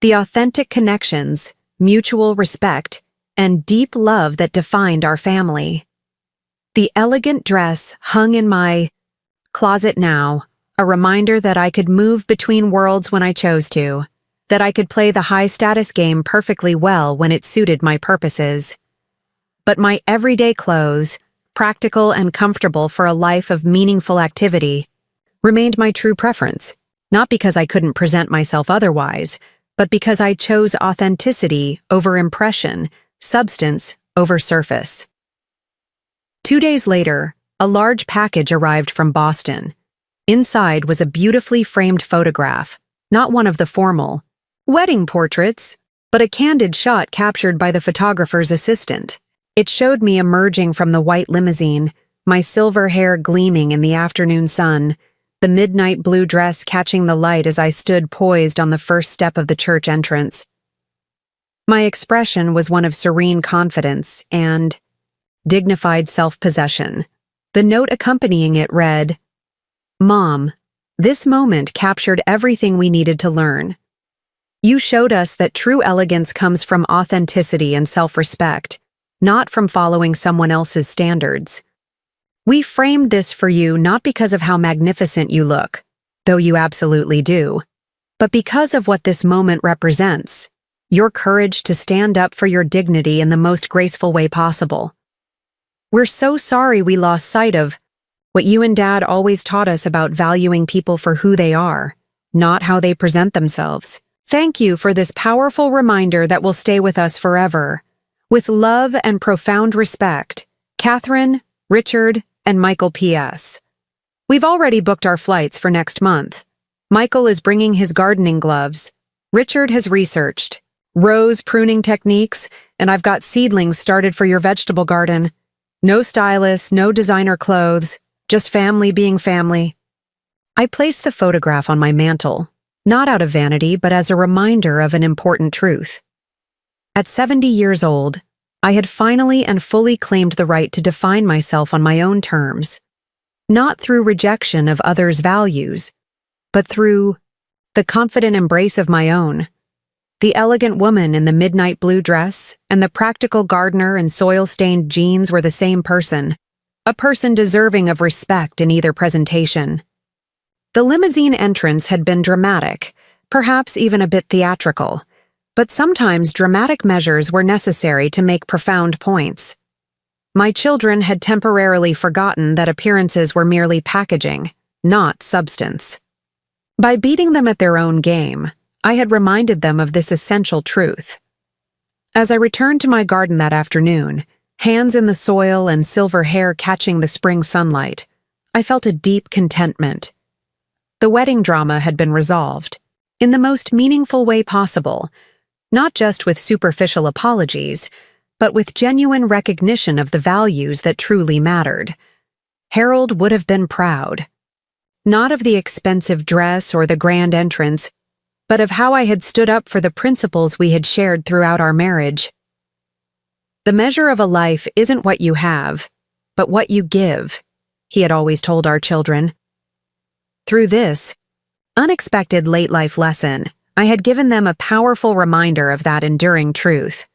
[SPEAKER 1] the authentic connections, mutual respect, and deep love that defined our family. The elegant dress hung in my closet now, a reminder that I could move between worlds when I chose to, that I could play the high-status game perfectly well when it suited my purposes. But my everyday clothes, practical and comfortable for a life of meaningful activity, remained my true preference, not because I couldn't present myself otherwise, but because I chose authenticity over impression, substance over surface. 2 days later, a large package arrived from Boston. Inside was a beautifully framed photograph, not one of the formal wedding portraits, but a candid shot captured by the photographer's assistant. It showed me emerging from the white limousine, my silver hair gleaming in the afternoon sun, the midnight blue dress catching the light as I stood poised on the first step of the church entrance. My expression was one of serene confidence and dignified self-possession. The note accompanying it read, "Mom, this moment captured everything we needed to learn. You showed us that true elegance comes from authenticity and self-respect, not from following someone else's standards. We framed this for you not because of how magnificent you look, though you absolutely do, but because of what this moment represents, your courage to stand up for your dignity in the most graceful way possible. We're so sorry we lost sight of what you and Dad always taught us about valuing people for who they are, not how they present themselves. Thank you for this powerful reminder that will stay with us forever. With love and profound respect, Catherine, Richard, and Michael P.S. We've already booked our flights for next month. Michael is bringing his gardening gloves. Richard has researched rose pruning techniques, and I've got seedlings started for your vegetable garden. No stylists, no designer clothes, just family being family." I placed the photograph on my mantle, not out of vanity, but as a reminder of an important truth. At 70 years old, I had finally and fully claimed the right to define myself on my own terms, not through rejection of others' values, but through the confident embrace of my own. The elegant woman in the midnight blue dress and the practical gardener in soil-stained jeans were the same person, a person deserving of respect in either presentation. The limousine entrance had been dramatic, perhaps even a bit theatrical, but sometimes dramatic measures were necessary to make profound points. My children had temporarily forgotten that appearances were merely packaging, not substance. By beating them at their own game, I had reminded them of this essential truth. As I returned to my garden that afternoon, hands in the soil and silver hair catching the spring sunlight, I felt a deep contentment. The wedding drama had been resolved, in the most meaningful way possible, not just with superficial apologies, but with genuine recognition of the values that truly mattered. Harold would have been proud. Not of the expensive dress or the grand entrance, but of how I had stood up for the principles we had shared throughout our marriage. The measure of a life isn't what you have, but what you give, he had always told our children. Through this unexpected late-life lesson, I had given them a powerful reminder of that enduring truth.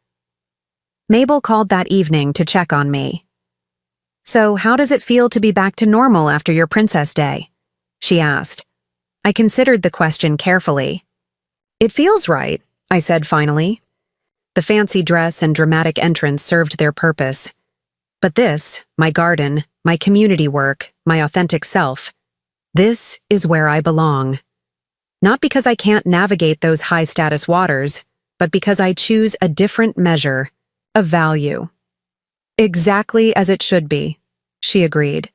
[SPEAKER 1] Mabel called that evening to check on me. "So, how does it feel to be back to normal after your Princess Day?" she asked. I considered the question carefully. "It feels right," I said finally. The fancy dress and dramatic entrance served their purpose. But this, my garden, my community work, my authentic self, this is where I belong. Not because I can't navigate those high-status waters, but because I choose a different measure, a value. "Exactly as it should be," she agreed.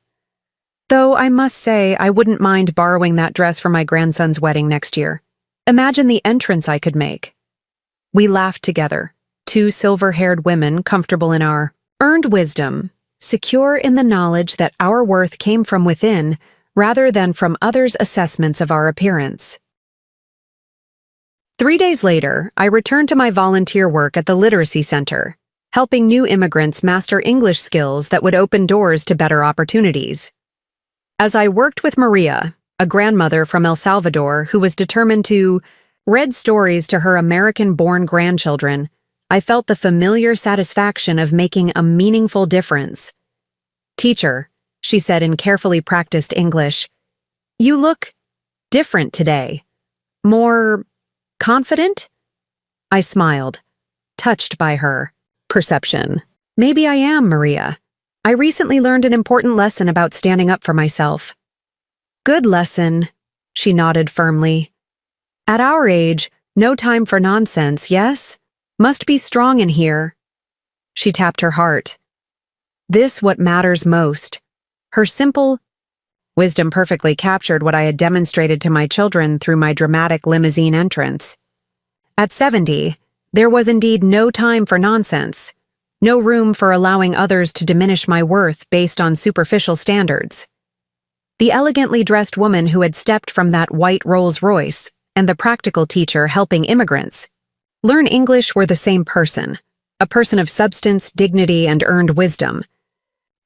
[SPEAKER 1] "Though I must say I wouldn't mind borrowing that dress for my grandson's wedding next year. Imagine the entrance I could make." We laughed together, two silver-haired women comfortable in our earned wisdom, secure in the knowledge that our worth came from within rather than from others' assessments of our appearance. 3 days later, I returned to my volunteer work at the Literacy Center, helping new immigrants master English skills that would open doors to better opportunities. As I worked with Maria, a grandmother from El Salvador who was determined to read stories to her American-born grandchildren, I felt the familiar satisfaction of making a meaningful difference. "Teacher," she said in carefully practiced English, "you look different today. More confident?" I smiled, touched by her perception. "Maybe I am, Maria. I recently learned an important lesson about standing up for myself." "Good lesson," she nodded firmly. "At our age, no time for nonsense, yes? Must be strong in here." She tapped her heart. This what matters most. Her simple wisdom perfectly captured what I had demonstrated to my children through my dramatic limousine entrance. At 70, there was indeed no time for nonsense, no room for allowing others to diminish my worth based on superficial standards. The elegantly dressed woman who had stepped from that white Rolls-Royce and the practical teacher helping immigrants learn English were the same person, a person of substance, dignity, and earned wisdom.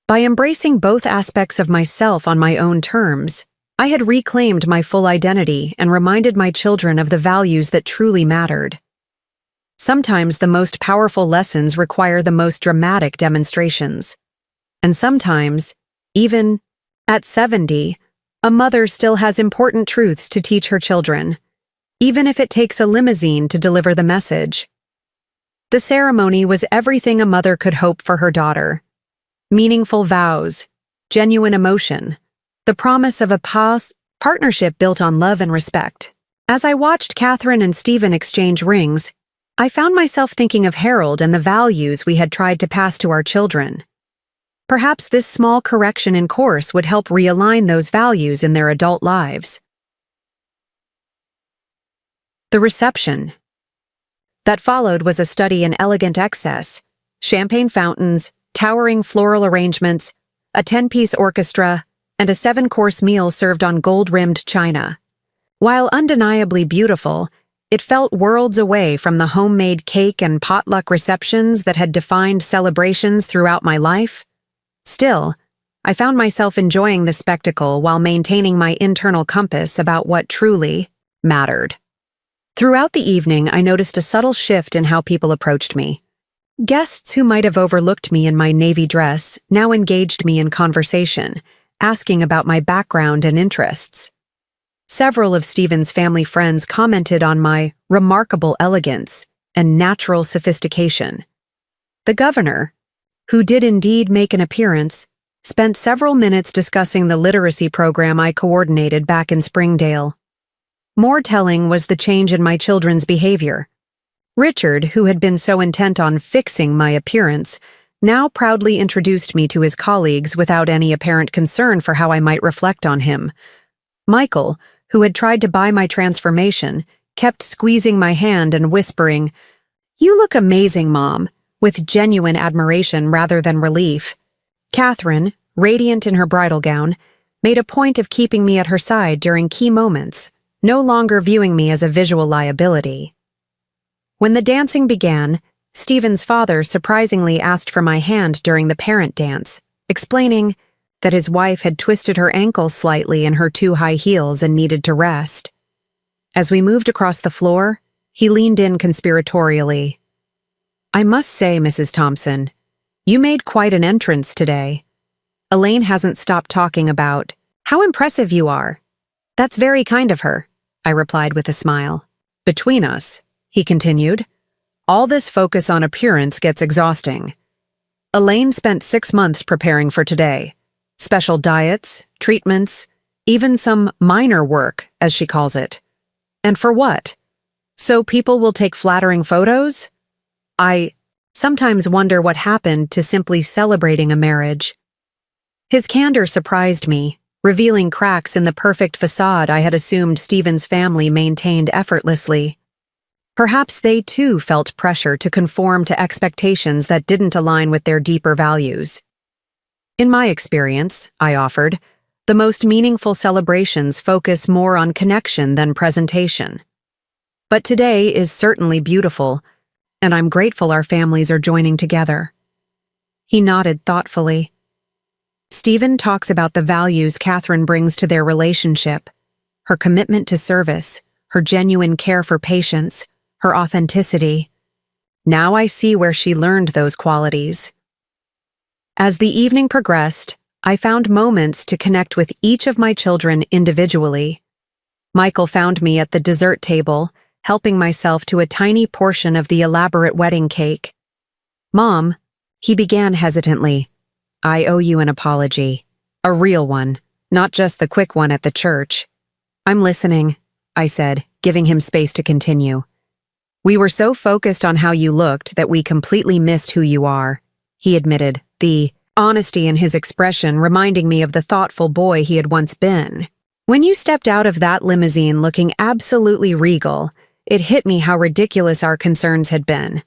[SPEAKER 1] By embracing both aspects of myself on my own terms, I had reclaimed my full identity and reminded my children of the values that truly mattered. Sometimes the most powerful lessons require the most dramatic demonstrations. And sometimes, even at 70, a mother still has important truths to teach her children, even if it takes a limousine to deliver the message. The ceremony was everything a mother could hope for her daughter. Meaningful vows, genuine emotion, the promise of a partnership built on love and respect. As I watched Catherine and Stephen exchange rings, I found myself thinking of Harold and the values we had tried to pass to our children. Perhaps this small correction in course would help realign those values in their adult lives. The reception that followed was a study in elegant excess: champagne fountains, towering floral arrangements, a 10-piece orchestra, and a 7-course meal served on gold-rimmed china. While undeniably beautiful, it felt worlds away from the homemade cake and potluck receptions that had defined celebrations throughout my life. Still, I found myself enjoying the spectacle while maintaining my internal compass about what truly mattered. Throughout the evening, I noticed a subtle shift in how people approached me. Guests who might have overlooked me in my navy dress now engaged me in conversation, asking about my background and interests. Several of Stephen's family friends commented on my remarkable elegance and natural sophistication. The governor, who did indeed make an appearance, spent several minutes discussing the literacy program I coordinated back in Springdale. More telling was the change in my children's behavior. Richard, who had been so intent on fixing my appearance, now proudly introduced me to his colleagues without any apparent concern for how I might reflect on him. Michael, who had tried to buy my transformation, kept squeezing my hand and whispering, "You look amazing, Mom," with genuine admiration rather than relief. Catherine, radiant in her bridal gown, made a point of keeping me at her side during key moments, no longer viewing me as a visual liability. When the dancing began, Stephen's father surprisingly asked for my hand during the parent dance, explaining that his wife had twisted her ankle slightly in her too high heels and needed to rest. As we moved across the floor, he leaned in conspiratorially. "I must say, Mrs. Thompson, you made quite an entrance today. Elaine hasn't stopped talking about how impressive you are." "That's very kind of her," I replied with a smile. "Between us," he continued, "all this focus on appearance gets exhausting. Elaine spent 6 months preparing for today. Special diets, treatments, even some minor work, as she calls it. And for what? So people will take flattering photos? I sometimes wonder what happened to simply celebrating a marriage." His candor surprised me, revealing cracks in the perfect facade I had assumed Stephen's family maintained effortlessly. Perhaps they too felt pressure to conform to expectations that didn't align with their deeper values. "In my experience," I offered, "the most meaningful celebrations focus more on connection than presentation. But today is certainly beautiful, and I'm grateful our families are joining together." He nodded thoughtfully. "Stephen talks about the values Catherine brings to their relationship, her commitment to service, her genuine care for patients, her authenticity. Now I see where she learned those qualities." As the evening progressed, I found moments to connect with each of my children individually. Michael found me at the dessert table, helping myself to a tiny portion of the elaborate wedding cake. "Mom," he began hesitantly, "I owe you an apology. A real one, not just the quick one at the church." "I'm listening," I said, giving him space to continue. "We were so focused on how you looked that we completely missed who you are," he admitted, the honesty in his expression reminding me of the thoughtful boy he had once been. "When you stepped out of that limousine looking absolutely regal, it hit me how ridiculous our concerns had been.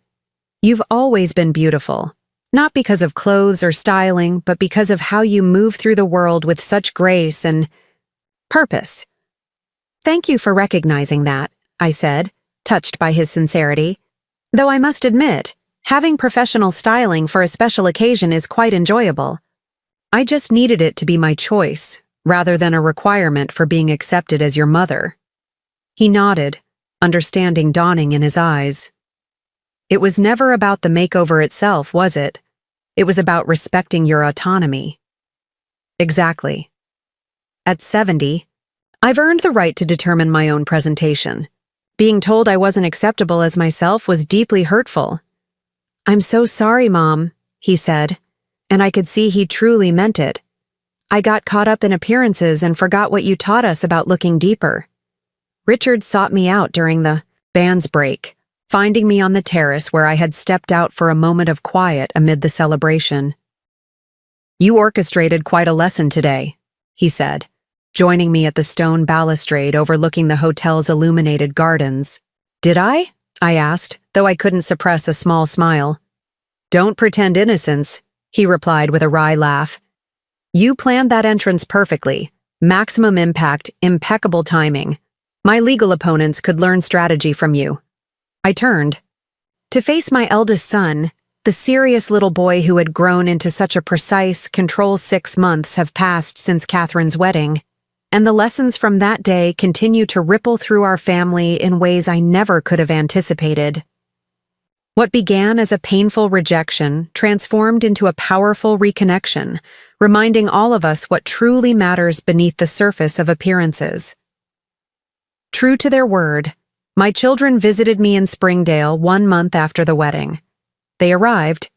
[SPEAKER 1] You've always been beautiful, not because of clothes or styling, but because of how you move through the world with such grace and purpose." "Thank you for recognizing that," I said, touched by his sincerity. "Though I must admit, having professional styling for a special occasion is quite enjoyable. I just needed it to be my choice, rather than a requirement for being accepted as your mother." He nodded, understanding dawning in his eyes. "It was never about the makeover itself, was it? It was about respecting your autonomy." "Exactly. At 70, I've earned the right to determine my own presentation. Being told I wasn't acceptable as myself was deeply hurtful." "I'm so sorry, Mom," he said, and I could see he truly meant it. "I got caught up in appearances and forgot what you taught us about looking deeper." Richard sought me out during the band's break, finding me on the terrace where I had stepped out for a moment of quiet amid the celebration. "You orchestrated quite a lesson today," he said, joining me at the stone balustrade overlooking the hotel's illuminated gardens. "Did I?" I asked, though I couldn't suppress a small smile. "Don't pretend innocence," he replied with a wry laugh. "You planned that entrance perfectly. Maximum impact, impeccable timing. My legal opponents could learn strategy from you." I turned to face my eldest son. The serious little boy who had grown into such a precise, control 6 months have passed since Catherine's wedding, and the lessons from that day continue to ripple through our family in ways I never could have anticipated. What began as a painful rejection transformed into a powerful reconnection, reminding all of us what truly matters beneath the surface of appearances. True to their word, my children visited me in Springdale 1 month after the wedding. They arrived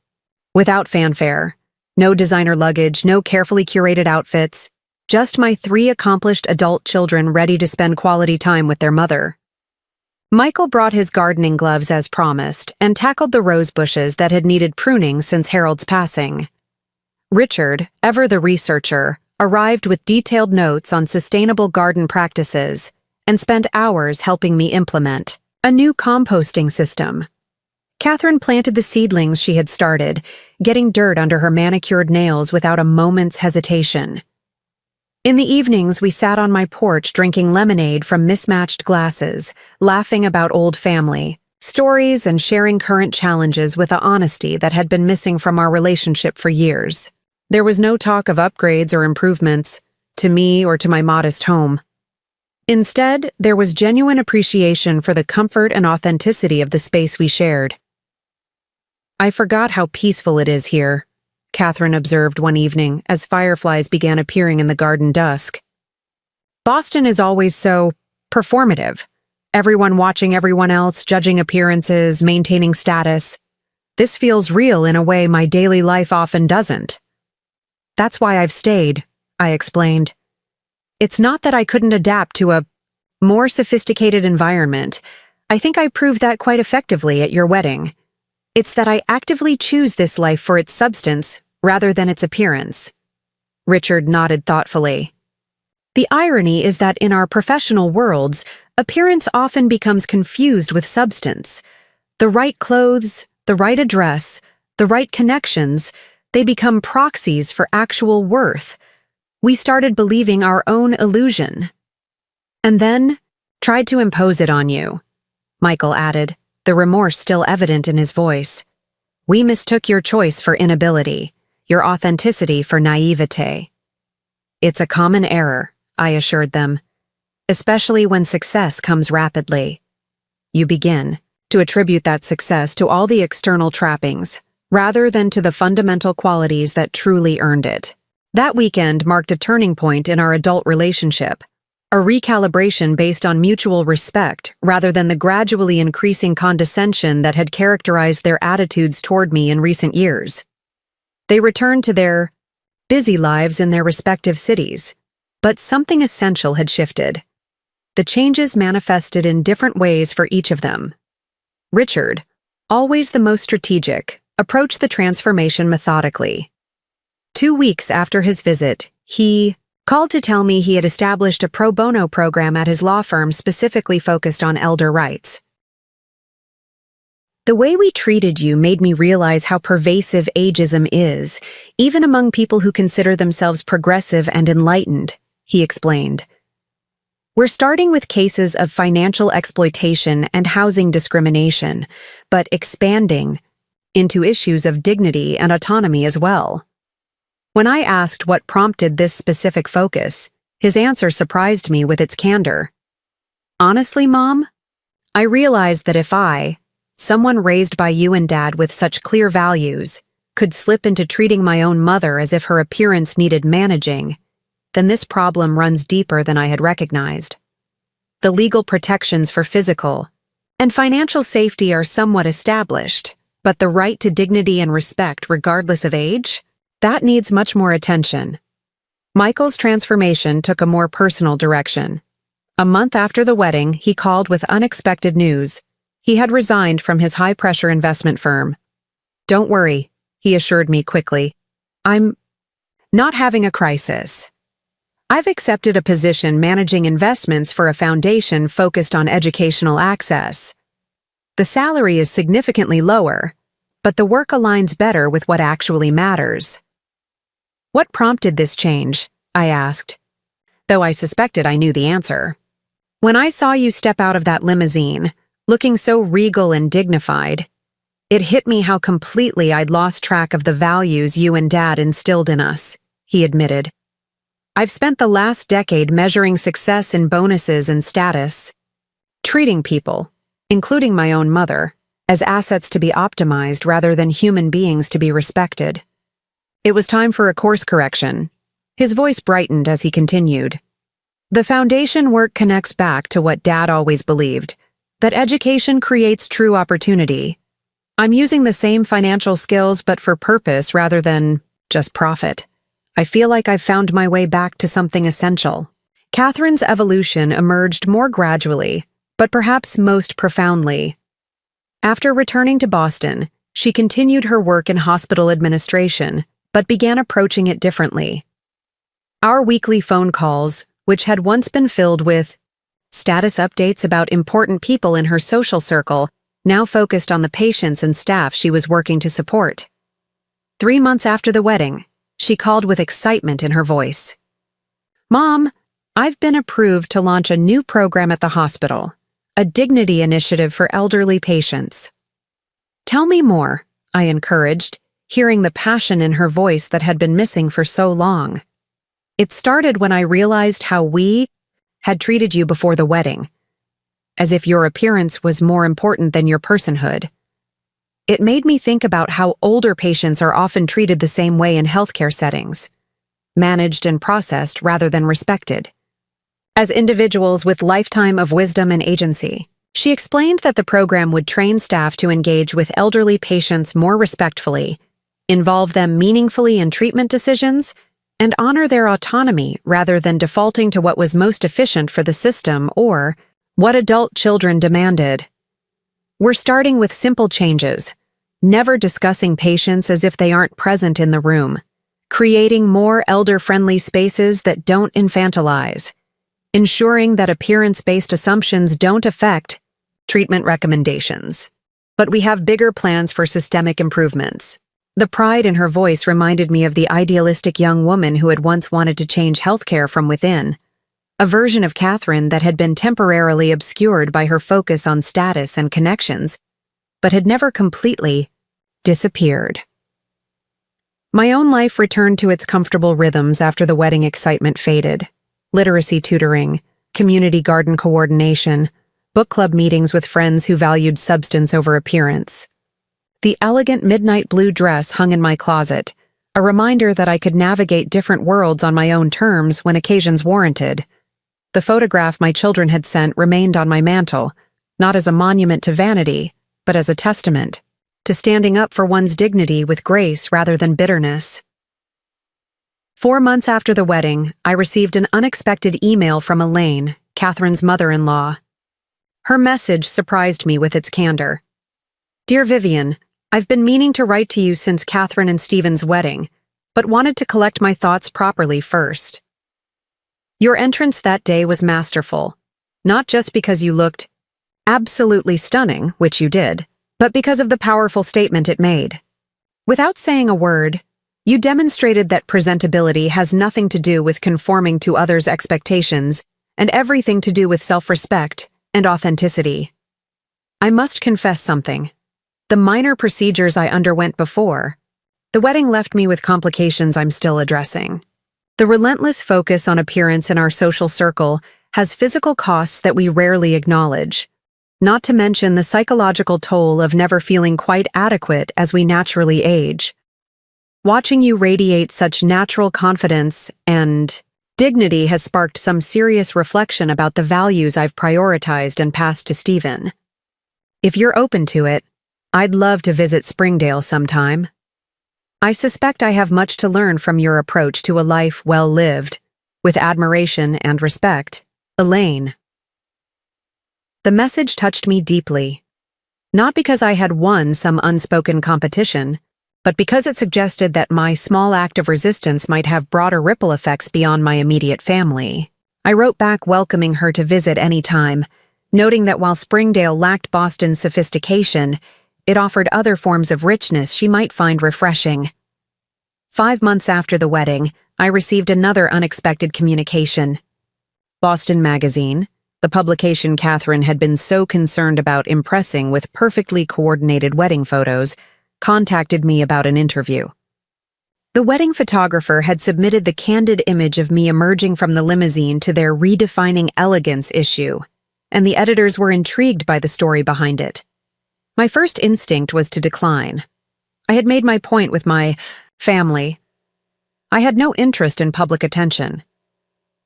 [SPEAKER 1] without fanfare, no designer luggage, no carefully curated outfits, just my 3 accomplished adult children ready to spend quality time with their mother. Michael brought his gardening gloves as promised and tackled the rose bushes that had needed pruning since Harold's passing. Richard, ever the researcher, arrived with detailed notes on sustainable garden practices, and spent hours helping me implement a new composting system. Catherine planted the seedlings she had started, getting dirt under her manicured nails without a moment's hesitation. In the evenings, we sat on my porch drinking lemonade from mismatched glasses, laughing about old family stories and sharing current challenges with a honesty that had been missing from our relationship for years. There was no talk of upgrades or improvements, to me or to my modest home. Instead, there was genuine appreciation for the comfort and authenticity of the space we shared. "I forgot how peaceful it is here," Catherine observed one evening as fireflies began appearing in the garden dusk. "Boston is always so performative. Everyone watching everyone else, judging appearances, maintaining status. This feels real in a way my daily life often doesn't." "That's why I've stayed," I explained. "It's not that I couldn't adapt to a more sophisticated environment. I think I proved that quite effectively at your wedding. It's that I actively choose this life for its substance rather than its appearance." Richard nodded thoughtfully. "The irony is that in our professional worlds, appearance often becomes confused with substance. The right clothes, the right address, the right connections, they become proxies for actual worth. We started believing our own illusion. And then tried to impose it on you," Michael added, the remorse still evident in his voice. "We mistook your choice for inability, your authenticity for naivete." "It's a common error," I assured them, "especially when success comes rapidly. You begin to attribute that success to all the external trappings, rather than to the fundamental qualities that truly earned it." That weekend marked a turning point in our adult relationship, a recalibration based on mutual respect rather than the gradually increasing condescension that had characterized their attitudes toward me in recent years. They returned to their busy lives in their respective cities, but something essential had shifted. The changes manifested in different ways for each of them. Richard, always the most strategic, approached the transformation methodically. 2 weeks after his visit, he called to tell me he had established a pro bono program at his law firm specifically focused on elder rights. "The way we treated you made me realize how pervasive ageism is, even among people who consider themselves progressive and enlightened," he explained. "We're starting with cases of financial exploitation and housing discrimination, but expanding into issues of dignity and autonomy as well." When I asked what prompted this specific focus, his answer surprised me with its candor. "Honestly, Mom, I realized that if I, someone raised by you and Dad with such clear values, could slip into treating my own mother as if her appearance needed managing, then this problem runs deeper than I had recognized. The legal protections for physical and financial safety are somewhat established, but the right to dignity and respect regardless of age? That needs much more attention." Michael's transformation took a more personal direction. A month after the wedding, he called with unexpected news. He had resigned from his high-pressure investment firm. "Don't worry," he assured me quickly. "I'm not having a crisis. I've accepted a position managing investments for a foundation focused on educational access. The salary is significantly lower, but the work aligns better with what actually matters." "What prompted this change?" I asked, though I suspected I knew the answer. "When I saw you step out of that limousine, looking so regal and dignified, it hit me how completely I'd lost track of the values you and Dad instilled in us," he admitted. "I've spent the last decade measuring success in bonuses and status, treating people, including my own mother, as assets to be optimized rather than human beings to be respected. It was time for a course correction." His voice brightened as he continued. "The foundation work connects back to what Dad always believed, that education creates true opportunity. I'm using the same financial skills but for purpose rather than just profit. I feel like I've found my way back to something essential." Catherine's evolution emerged more gradually, but perhaps most profoundly. After returning to Boston, she continued her work in hospital administration, but began approaching it differently. Our weekly phone calls, which had once been filled with status updates about important people in her social circle, now focused on the patients and staff she was working to support. 3 months after the wedding, she called with excitement in her voice. "Mom, I've been approved to launch a new program at the hospital, a dignity initiative for elderly patients." "Tell me more," I encouraged, hearing the passion in her voice that had been missing for so long. "It started when I realized how we had treated you before the wedding, as if your appearance was more important than your personhood. It made me think about how older patients are often treated the same way in healthcare settings, managed and processed rather than respected, as individuals with lifetime of wisdom and agency." She explained that the program would train staff to engage with elderly patients more respectfully, involve them meaningfully in treatment decisions, and honor their autonomy rather than defaulting to what was most efficient for the system or what adult children demanded. "We're starting with simple changes, never discussing patients as if they aren't present in the room, creating more elder-friendly spaces that don't infantilize, ensuring that appearance-based assumptions don't affect treatment recommendations. But we have bigger plans for systemic improvements." The pride in her voice reminded me of the idealistic young woman who had once wanted to change healthcare from within, a version of Catherine that had been temporarily obscured by her focus on status and connections, but had never completely disappeared. My own life returned to its comfortable rhythms after the wedding excitement faded. Literacy tutoring, community garden coordination, book club meetings with friends who valued substance over appearance. The elegant midnight blue dress hung in my closet, a reminder that I could navigate different worlds on my own terms when occasions warranted. The photograph my children had sent remained on my mantel, not as a monument to vanity, but as a testament to standing up for one's dignity with grace rather than bitterness. 4 months after the wedding, I received an unexpected email from Elaine, Catherine's mother-in-law. Her message surprised me with its candor. "Dear Vivian, I've been meaning to write to you since Catherine and Stephen's wedding, but wanted to collect my thoughts properly first. Your entrance that day was masterful, not just because you looked absolutely stunning, which you did, but because of the powerful statement it made. Without saying a word, you demonstrated that presentability has nothing to do with conforming to others' expectations and everything to do with self-respect and authenticity. I must confess something. The minor procedures I underwent before the wedding left me with complications I'm still addressing. The relentless focus on appearance in our social circle has physical costs that we rarely acknowledge, not to mention the psychological toll of never feeling quite adequate as we naturally age. Watching you radiate such natural confidence and dignity has sparked some serious reflection about the values I've prioritized and passed to Stephen. If you're open to it, I'd love to visit Springdale sometime. I suspect I have much to learn from your approach to a life well lived, with admiration and respect. Elaine." The message touched me deeply, not because I had won some unspoken competition, but because it suggested that my small act of resistance might have broader ripple effects beyond my immediate family. I wrote back welcoming her to visit any time, noting that while Springdale lacked Boston's sophistication, it offered other forms of richness she might find refreshing. 5 months after the wedding, I received another unexpected communication. Boston Magazine, the publication Catherine had been so concerned about impressing with perfectly coordinated wedding photos, contacted me about an interview. The wedding photographer had submitted the candid image of me emerging from the limousine to their Redefining Elegance issue, and the editors were intrigued by the story behind it. My first instinct was to decline. I had made my point with my family. I had no interest in public attention.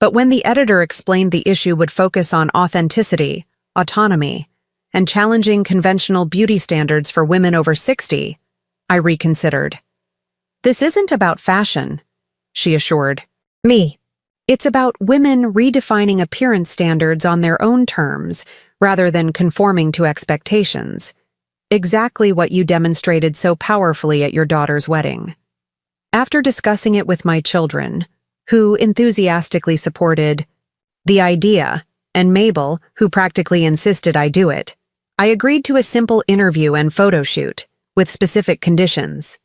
[SPEAKER 1] But when the editor explained the issue would focus on authenticity, autonomy, and challenging conventional beauty standards for women over 60, I reconsidered. "This isn't about fashion," she assured me. "It's about women redefining appearance standards on their own terms rather than conforming to expectations. Exactly what you demonstrated so powerfully at your daughter's wedding." After discussing it with my children, who enthusiastically supported the idea and Mabel, who practically insisted I do it, I agreed to a simple interview and photo shoot, with specific conditions.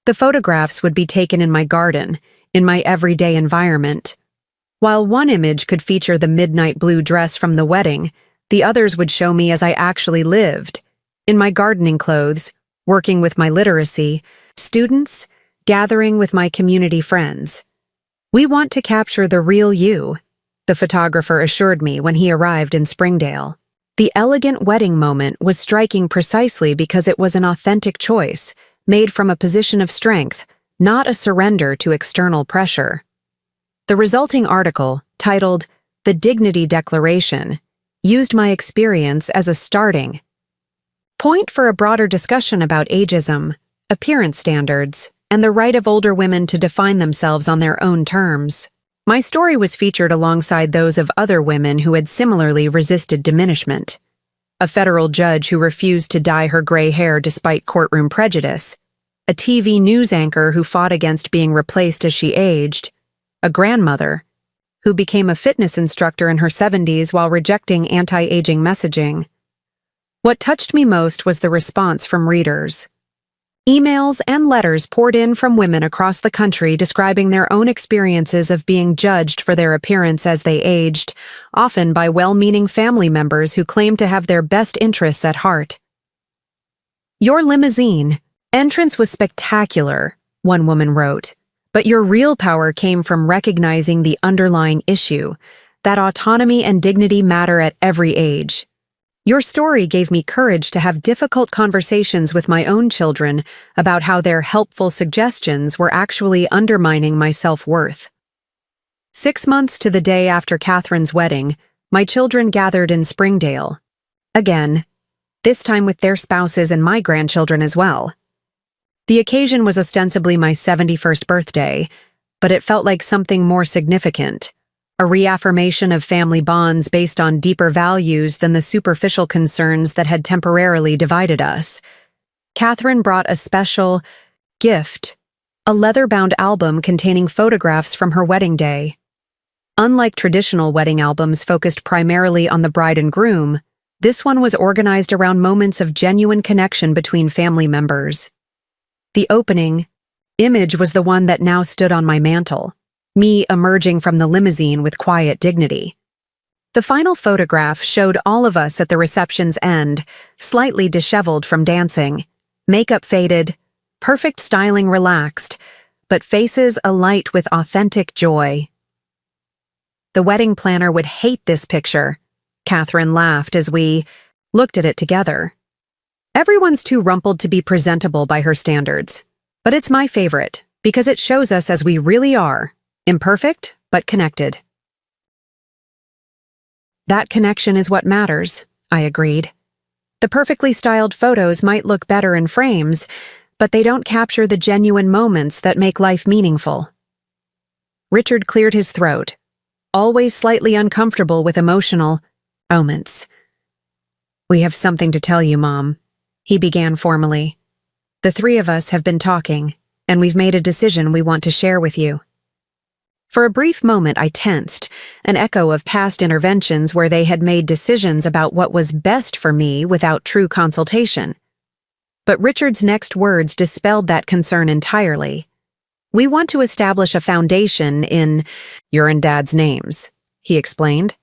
[SPEAKER 1] The photographs would be taken in my garden, in my everyday environment. While one image could feature the midnight blue dress from the wedding, the others would show me as I actually lived, in my gardening clothes, working with my literacy, students, gathering with my community friends. We want to capture the real you, the photographer assured me when he arrived in Springdale. The elegant wedding moment was striking precisely because it was an authentic choice, made from a position of strength, not a surrender to external pressure. The resulting article, titled "The Dignity Declaration," used my experience as a starting point for a broader discussion about ageism, appearance standards, and the right of older women to define themselves on their own terms. My story was featured alongside those of other women who had similarly resisted diminishment. A federal judge who refused to dye her gray hair despite courtroom prejudice, a TV news anchor who fought against being replaced as she aged, a grandmother who became a fitness instructor in her 70s while rejecting anti-aging messaging. What touched me most was the response from readers. Emails and letters poured in from women across the country describing their own experiences of being judged for their appearance as they aged, often by well-meaning family members who claimed to have their best interests at heart. "Your limousine entrance was spectacular," one woman wrote, "but your real power came from recognizing the underlying issue, that autonomy and dignity matter at every age. Your story gave me courage to have difficult conversations with my own children about how their helpful suggestions were actually undermining my self-worth." 6 months to the day after Catherine's wedding, my children gathered in Springdale. Again, this time with their spouses and my grandchildren as well. The occasion was ostensibly my 71st birthday, but it felt like something more significant. A reaffirmation of family bonds based on deeper values than the superficial concerns that had temporarily divided us. Catherine brought a special gift, a leather-bound album containing photographs from her wedding day. Unlike traditional wedding albums focused primarily on the bride and groom, this one was organized around moments of genuine connection between family members. The opening image was the one that now stood on my mantle, me emerging from the limousine with quiet dignity. The final photograph showed all of us at the reception's end, slightly disheveled from dancing, makeup faded, perfect styling relaxed, but faces alight with authentic joy. "The wedding planner would hate this picture," Catherine laughed as we looked at it together. "Everyone's too rumpled to be presentable by her standards, but it's my favorite because it shows us as we really are. Imperfect, but connected." "That connection is what matters," I agreed. "The perfectly styled photos might look better in frames, but they don't capture the genuine moments that make life meaningful." Richard cleared his throat, always slightly uncomfortable with emotional moments. "We have something to tell you, Mom," he began formally. "The three of us have been talking, and we've made a decision we want to share with you." For a brief moment I tensed, an echo of past interventions where they had made decisions about what was best for me without true consultation. But Richard's next words dispelled that concern entirely. "We want to establish a foundation in your and Dad's names," he explained.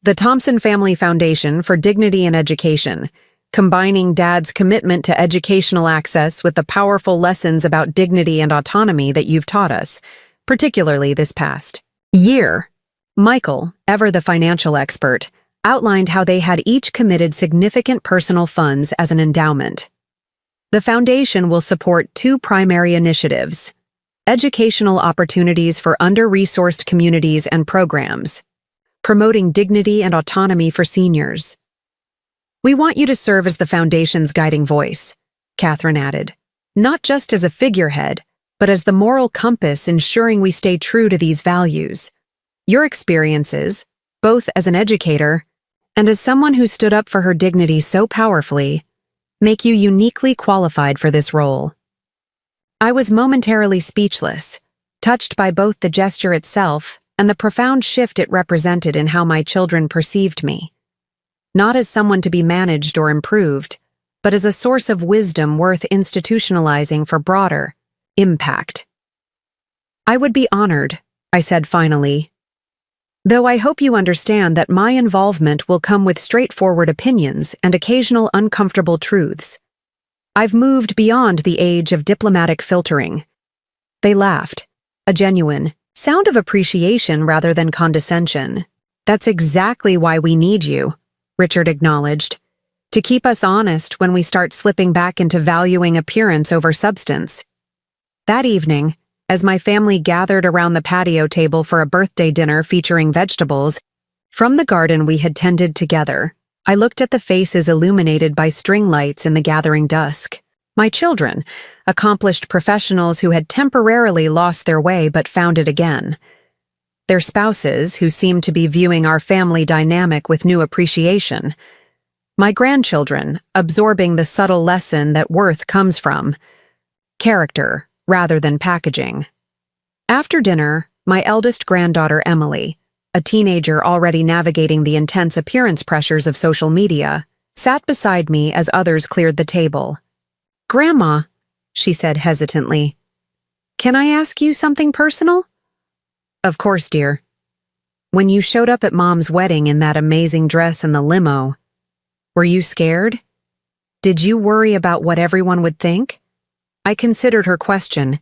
[SPEAKER 1] "The Thompson Family Foundation for Dignity and Education, combining Dad's commitment to educational access with the powerful lessons about dignity and autonomy that you've taught us, particularly this past year." Michael, ever the financial expert, outlined how they had each committed significant personal funds as an endowment. "The foundation will support 2 primary initiatives: educational opportunities for under-resourced communities and programs, promoting dignity and autonomy for seniors. We want you to serve as the foundation's guiding voice," Catherine added, "not just as a figurehead, but as the moral compass ensuring we stay true to these values. Your experiences, both as an educator and as someone who stood up for her dignity so powerfully, make you uniquely qualified for this role." I was momentarily speechless, touched by both the gesture itself and the profound shift it represented in how my children perceived me. Not as someone to be managed or improved, but as a source of wisdom worth institutionalizing for broader impact. "I would be honored," I said finally. "Though I hope you understand that my involvement will come with straightforward opinions and occasional uncomfortable truths. I've moved beyond the age of diplomatic filtering." They laughed, a genuine sound of appreciation rather than condescension. "That's exactly why we need you," Richard acknowledged, "to keep us honest when we start slipping back into valuing appearance over substance." That evening, as my family gathered around the patio table for a birthday dinner featuring vegetables from the garden we had tended together, I looked at the faces illuminated by string lights in the gathering dusk. My children, accomplished professionals who had temporarily lost their way but found it again. Their spouses, who seemed to be viewing our family dynamic with new appreciation. My grandchildren, absorbing the subtle lesson that worth comes from character rather than packaging. After dinner, my eldest granddaughter Emily, a teenager already navigating the intense appearance pressures of social media, sat beside me as others cleared the table. "Grandma," she said hesitantly, "can I ask you something personal?" "Of course, dear." "When you showed up at Mom's wedding in that amazing dress and the limo, were you scared? Did you worry about what everyone would think?" I considered her question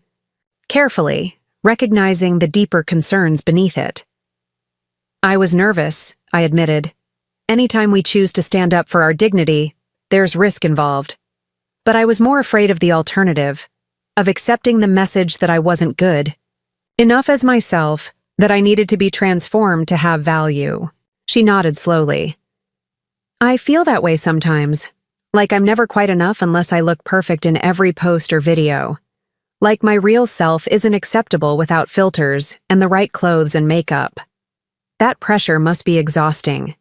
[SPEAKER 1] carefully, recognizing the deeper concerns beneath it. "I was nervous," I admitted. "Anytime we choose to stand up for our dignity, there's risk involved. But I was more afraid of the alternative, of accepting the message that I wasn't good enough as myself, that I needed to be transformed to have value." She nodded slowly. "I feel that way sometimes, like I'm never quite enough unless I look perfect in every post or video. Like my real self isn't acceptable without filters and the right clothes and makeup. That pressure must be exhausting,"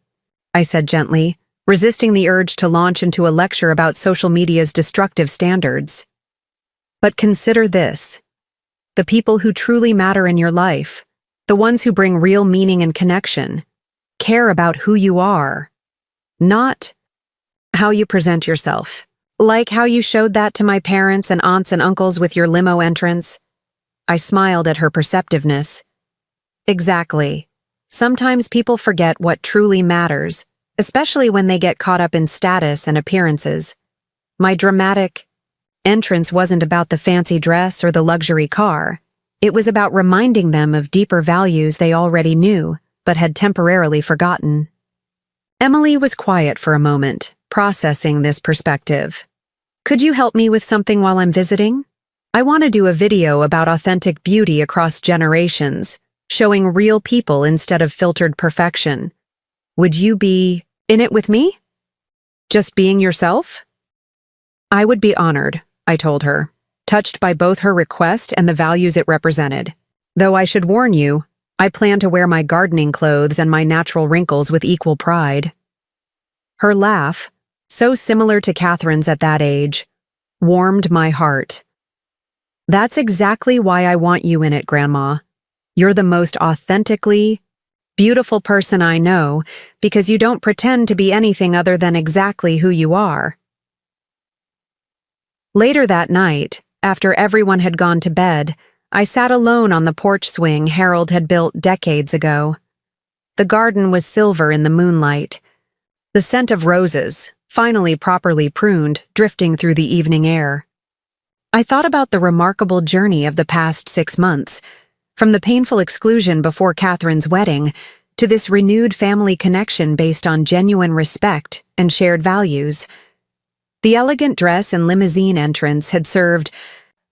[SPEAKER 1] I said gently, resisting the urge to launch into a lecture about social media's destructive standards. "But consider this. The people who truly matter in your life, the ones who bring real meaning and connection, care about who you are, not how you present yourself. Like how you showed that to my parents and aunts and uncles with your limo entrance." I smiled at her perceptiveness. "Exactly. Sometimes people forget what truly matters, especially when they get caught up in status and appearances. My dramatic entrance wasn't about the fancy dress or the luxury car. It was about reminding them of deeper values they already knew, but had temporarily forgotten." Emily was quiet for a moment, processing this perspective. "Could you help me with something while I'm visiting? I want to do a video about authentic beauty across generations, showing real people instead of filtered perfection. Would you be in it with me? Just being yourself?" "I would be honored," I told her, touched by both her request and the values it represented. "Though I should warn you, I plan to wear my gardening clothes and my natural wrinkles with equal pride." Her laugh, so similar to Catherine's at that age, warmed my heart. "That's exactly why I want you in it, Grandma. You're the most authentically beautiful person I know because you don't pretend to be anything other than exactly who you are." Later that night, after everyone had gone to bed, I sat alone on the porch swing Harold had built decades ago. The garden was silver in the moonlight, the scent of roses, finally properly pruned, drifting through the evening air. I thought about the remarkable journey of the past 6 months, from the painful exclusion before Catherine's wedding to this renewed family connection based on genuine respect and shared values. The elegant dress and limousine entrance had served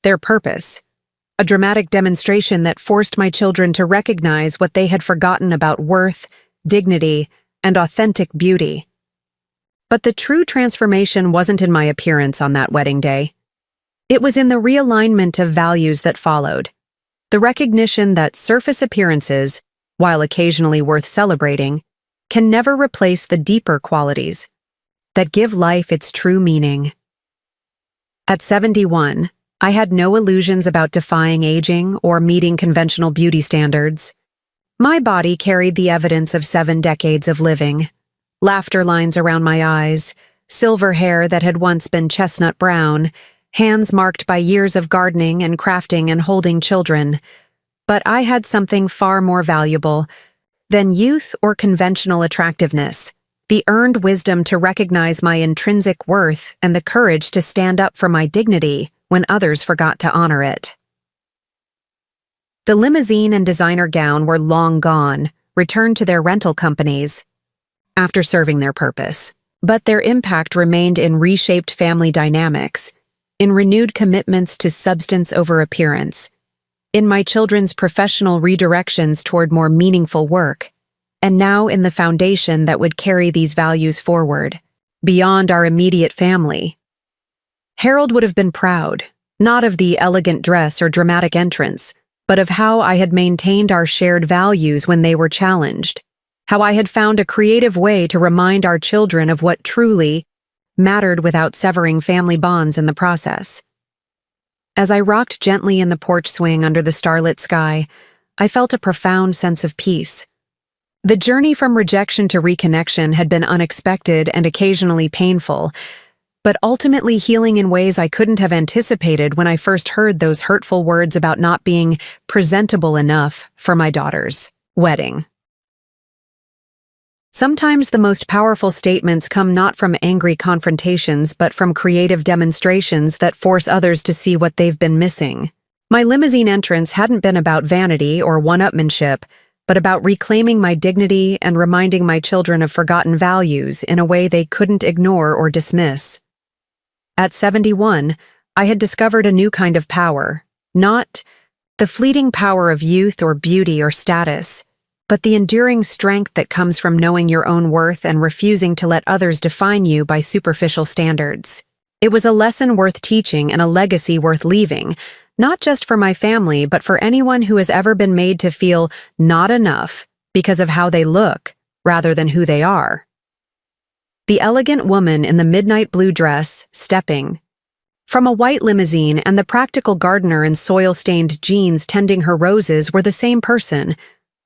[SPEAKER 1] their purpose, a dramatic demonstration that forced my children to recognize what they had forgotten about worth, dignity, and authentic beauty. But the true transformation wasn't in my appearance on that wedding day. It was in the realignment of values that followed, the recognition that surface appearances, while occasionally worth celebrating, can never replace the deeper qualities that give life its true meaning. At 71, I had no illusions about defying aging or meeting conventional beauty standards. My body carried the evidence of 7 decades of living. Laughter lines around my eyes, silver hair that had once been chestnut brown, hands marked by years of gardening and crafting and holding children. But I had something far more valuable than youth or conventional attractiveness, the earned wisdom to recognize my intrinsic worth and the courage to stand up for my dignity when others forgot to honor it. The limousine and designer gown were long gone, returned to their rental companies after serving their purpose. But their impact remained in reshaped family dynamics, in renewed commitments to substance over appearance, in my children's professional redirections toward more meaningful work, and now in the foundation that would carry these values forward, beyond our immediate family. Harold would have been proud, not of the elegant dress or dramatic entrance, but of how I had maintained our shared values when they were challenged, how I had found a creative way to remind our children of what truly mattered without severing family bonds in the process. As I rocked gently in the porch swing under the starlit sky, I felt a profound sense of peace. The journey from rejection to reconnection had been unexpected and occasionally painful, but ultimately healing in ways I couldn't have anticipated when I first heard those hurtful words about not being presentable enough for my daughter's wedding. Sometimes the most powerful statements come not from angry confrontations but from creative demonstrations that force others to see what they've been missing. My limousine entrance hadn't been about vanity or one-upmanship, but about reclaiming my dignity and reminding my children of forgotten values in a way they couldn't ignore or dismiss. At 71, I had discovered a new kind of power, not the fleeting power of youth or beauty or status, but the enduring strength that comes from knowing your own worth and refusing to let others define you by superficial standards. It was a lesson worth teaching and a legacy worth leaving, not just for my family, but for anyone who has ever been made to feel not enough because of how they look rather than who they are. The elegant woman in the midnight blue dress, stepping from a white limousine, and the practical gardener in soil-stained jeans tending her roses were the same person,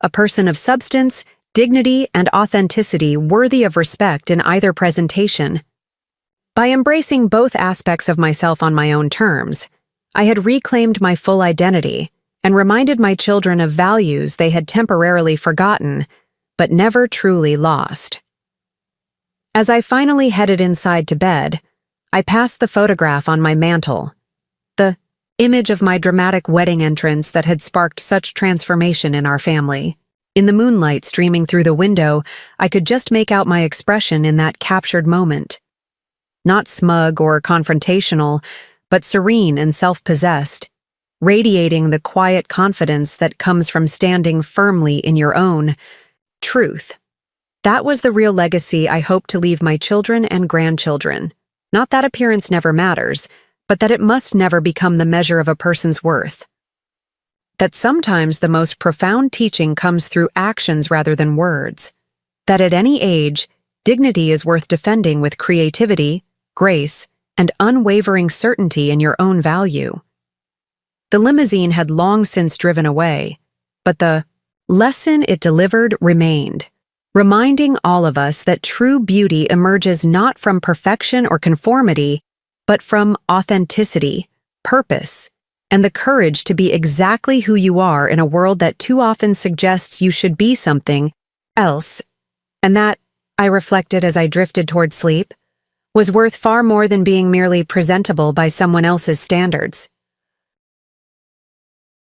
[SPEAKER 1] a person of substance, dignity, and authenticity worthy of respect in either presentation. By embracing both aspects of myself on my own terms, I had reclaimed my full identity and reminded my children of values they had temporarily forgotten, but never truly lost. As I finally headed inside to bed, I passed the photograph on my mantle, the image of my dramatic wedding entrance that had sparked such transformation in our family. In the moonlight streaming through the window, I could just make out my expression in that captured moment. Not smug or confrontational, but serene and self-possessed, radiating the quiet confidence that comes from standing firmly in your own truth. That was the real legacy I hoped to leave my children and grandchildren. Not that appearance never matters, but that it must never become the measure of a person's worth. That sometimes the most profound teaching comes through actions rather than words. That at any age, dignity is worth defending with creativity, grace, and unwavering certainty in your own value. The limousine had long since driven away, but the lesson it delivered remained, reminding all of us that true beauty emerges not from perfection or conformity, but from authenticity, purpose, and the courage to be exactly who you are in a world that too often suggests you should be something else. And that, I reflected as I drifted toward sleep, was worth far more than being merely presentable by someone else's standards.